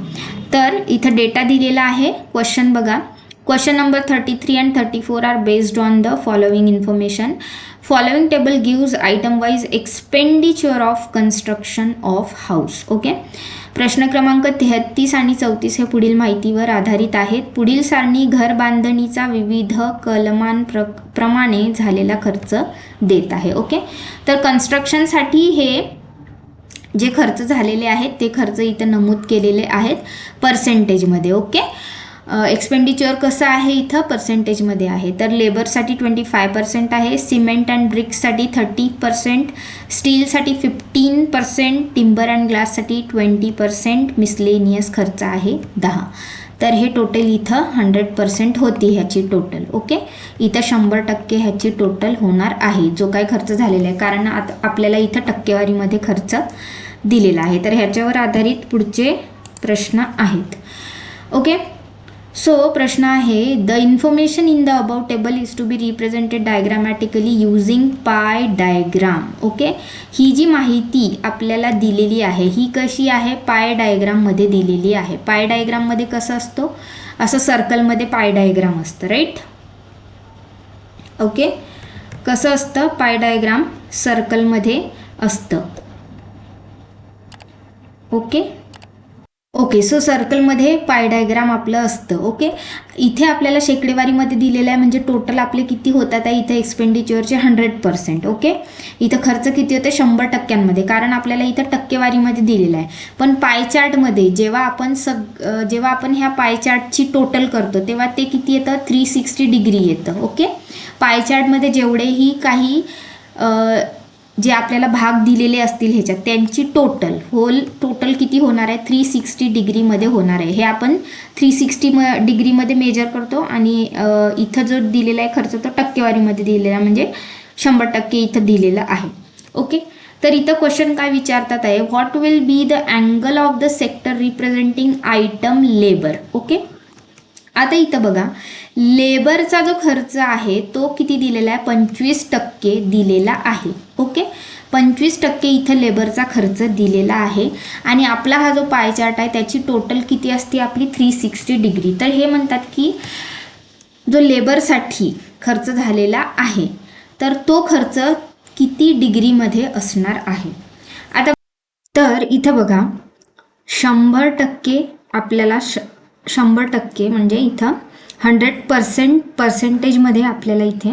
तर इथं डेटा दिलेला आहे. क्वेश्चन बघा, Question number 33 and 34 are based on the following information. Following table gives item wise expenditure of construction of house. Okay, प्रश्न क्रमांक 33 आणि 34 हे पुढील माहितीवर आधारित आहेत. पुढील सारणी घर बांधणीचा विविध कलमांप्रमाणे झालेला खर्च देत आहे. ओके, तर कन्स्ट्रक्शनसाठी हे जे खर्च झालेले आहेत ते खर्च इथं नमूद केलेले आहेत पर्सेंटेजमध्ये. ओके, एक्सपेंडिचर कसं आहे इथं पर्सेंटेजमध्ये आहे. तर लेबरसाठी 25% आहे, सिमेंट अँड ब्रिक्ससाठी 30%, स्टीलसाठी 15%, टिंबर अँड ग्लाससाठी 20%, मिसलेनियस खर्च आहे 10. तर हे टोटल इथं 100% होती ह्याची टोटल. ओके, इथं 100% ह्याची टोटल होणार आहे जो काय खर्च झालेला आहे, कारण आता आपल्याला इथं टक्केवारीमध्ये खर्च दिलेला आहे. तर ह्याच्यावर आधारित पुढचे प्रश्न आहेत. ओके, सो प्रश्न आहे, the information in the about table is to be represented diagrammatically using pie diagram. Okay, ही जी माहिती आपल्याला दिलेली आहे ही कशी आहे, पाय डायग्राममध्ये दिलेली आहे. पाय डायग्राममध्ये कसं असतो, असं सर्कलमध्ये पाय डायग्राम असतं, राईट. ओके, कसं असतं पाय डायग्राम, सर्कलमध्ये असतं. ओके ओके, सो सर्कलमध्ये पाय डायग्राम आपलं असतं. ओके, इथे आपल्याला शेकडेवारीमध्ये दिलेलं आहे म्हणजे टोटल आपले किती होतात आहे इथे एक्सपेंडिचरचे 100%. ओके, इथं खर्च किती होते 100%मध्ये, कारण आपल्याला इथं टक्केवारीमध्ये दिलेलं आहे. पण पाय चार्टमध्ये जेव्हा आपण ह्या पाय चार्टची टोटल करतो तेव्हा ते किती येतं 360 डिग्री येतं. ओके, पाय चार्टमध्ये जेवढेही काही जे आपल्याला भाग दिलेले असतील ह्याच्यात त्यांची होल टोटल किती होणार आहे 360 डिग्रीमध्ये होणार आहे. हे आपण 360 डिग्रीमध्ये मेजर करतो आणि इथं जो दिलेला आहे खर्च तो टक्केवारीमध्ये दिलेला आहे म्हणजे 100% इथं दिलेलं आहे. ओके, तर इथं क्वेश्चन काय विचारतात आहे, what will be the angle of the sector representing item labour. Okay, आता इथं बघा लेबरचा जो खर्च आहे तो किती दिलेला आहे 25% दिलेला आहे. ओके, 25% इथं लेबरचा खर्च दिलेला आहे आणि आपला हा जो पाय चार्ट आहे त्याची टोटल किती असते आपली 360 डिग्री. तर हे म्हणतात की जो लेबरसाठी खर्च झालेला आहे तर तो खर्च किती डिग्रीमध्ये असणार आहे. आता तर इथं बघा 100% आपल्याला 100% म्हणजे इथं 100% पर्सेंटेजमध्ये आपल्याला इथे,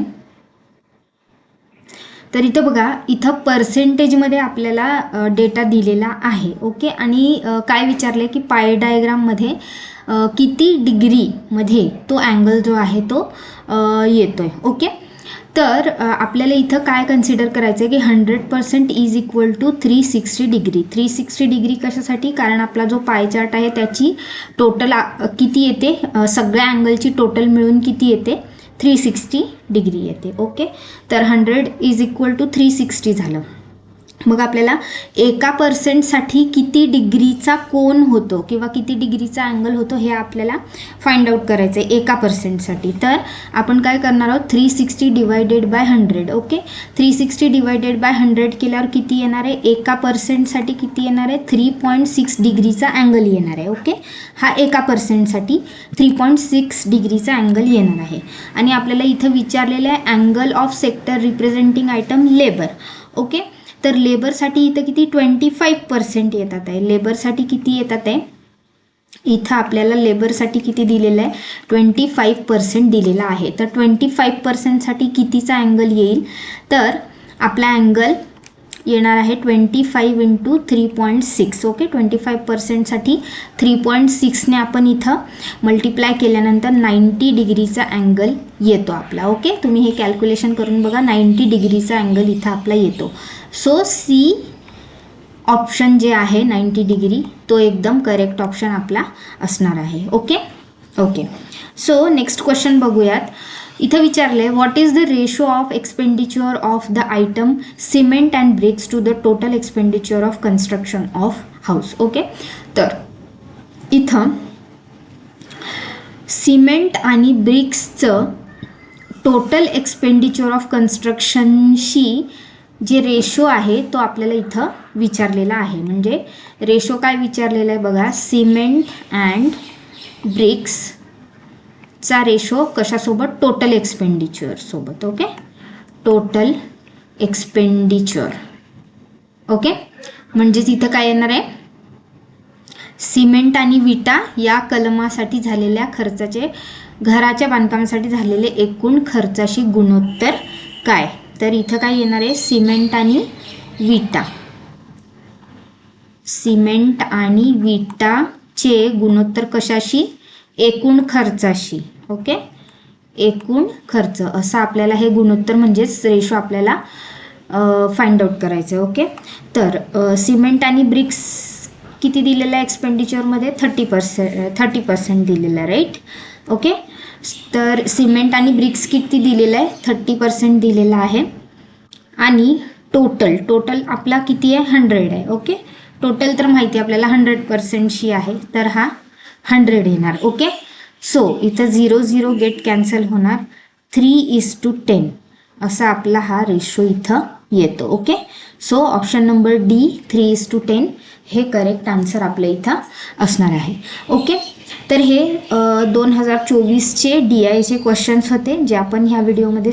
तर इथं बघा इथं पर्सेंटेजमध्ये आपल्याला डेटा दिलेला आहे. ओके, आणि काय विचारलं की पाय डायग्राममध्ये किती डिग्रीमध्ये तो अँगल जो आहे तो येतोय. ओके, तर आपल्याला इथं काय कन्सिडर करायचं आहे की 100% is equal to 360 degree. 360 degree कशासाठी, कारण आपला जो पाय चार्ट आहे त्याची टोटल किती येते, सगळ्या अँगलची टोटल मिळून किती येते 360 डिग्री येते. ओके, तर 100 इज इक्वल टू 360 झालं. मग आपल्याला एका पर्सेंटसाठी किती डिग्रीचा कोन होतो किंवा किती डिग्रीचा अँगल होतो हे आपल्याला फाइंड आउट करायचं आहे एका पर्सेंटसाठी. तर आपण काय करणार आहोत 360 divided by 100. Okay, 360 divided by 100 केल्यावर किती येणार आहे, एका पर्सेंटसाठी किती येणार आहे 3.6 डिग्रीचा अँगल येणार आहे. ओके, हा एका पर्सेंटसाठी 3.6 डिग्रीचा अँगल येणार आहे. आणि आपल्याला इथं विचारलेलं आहे angle of sector representing item labour. Okay, तर लेबरसाठी इथं किती 25% येतात आहे. लेबरसाठी किती येतात आहे इथं आपल्याला लेबरसाठी किती दिलेलं आहे 25% दिलेला आहे. तर 25%साठी कितीचा अँगल येईल, तर आपला अँगल येणार आहे 25 इंटू 3.6. ओके, 25%साठी 3.6ने आपण इथं मल्टिप्लाय केल्यानंतर 90 डिग्रीचा अँगल येतो आपला. ओके, तुम्ही हे कॅल्क्युलेशन करून बघा 90 डिग्रीचा अँगल इथं आपला येतो. सो सी ऑप्शन जे आहे 90 डिग्री तो एकदम करेक्ट ऑप्शन आपला असणार आहे. Okay okay, so next question बघूयात. इथं विचारले what is the ratio of expenditure of the item cement and bricks to the total expenditure of construction of house. Okay, तर इथं सिमेंट आणि ब्रिक्सचं टोटल एक्सपेंडिचर ऑफ कन्स्ट्रक्शनशी जे रेशो आहे तो आपल्याला इथं विचारलेला आहे. म्हणजे रेशो काय विचारलेला आहे बघा, सिमेंट अँड ब्रिक्स चा रेशो कशासोबत, टोटल एक्सपेंडिचर सोबत. Okay, total expenditure. ओके, म्हणजेच इथं काय येणार आहे, सिमेंट आणि विटा या कलमासाठी झालेल्या खर्चाचे, घराच्या बांधकामासाठी झालेले एकूण खर्चाशी गुणोत्तर काय. तर इथं काय येणार आहे, सिमेंट आणि विटा, सिमेंट आणि विटाचे गुणोत्तर कशाशी, एकूण खर्चाशी. ओके, एकूण खर्च असं आपल्याला हे गुणोत्तर म्हणजेच रेशो आपल्याला फाइंड आउट करायचं. ओके, तर सिमेंट आणि ब्रिक्स किती दिलेलं आहे एक्सपेंडिचरमध्ये, 30% दिलेलं आहे, राईट. ओके, तर सिमेंट आणि ब्रिक्स किती दिलेलं आहे, 30% दिलेलं आहे. आणि टोटल आपला किती आहे, 100 आहे. ओके, टोटल तर माहिती आहे आपल्याला 100%शी आहे, तर हा 100 येणार. ओके, सो इथं 0 गेट कॅन्सल होणार, 3:10 असा आपला हा रेशो इथं येतो. Okay, so option number D 3:10 हे करेक्ट आन्सर आपल्या इथं असणार आहे. ओके, तर हे 2024चे DIचे क्वेश्चन्स होते जे आपण ह्या व्हिडिओमध्ये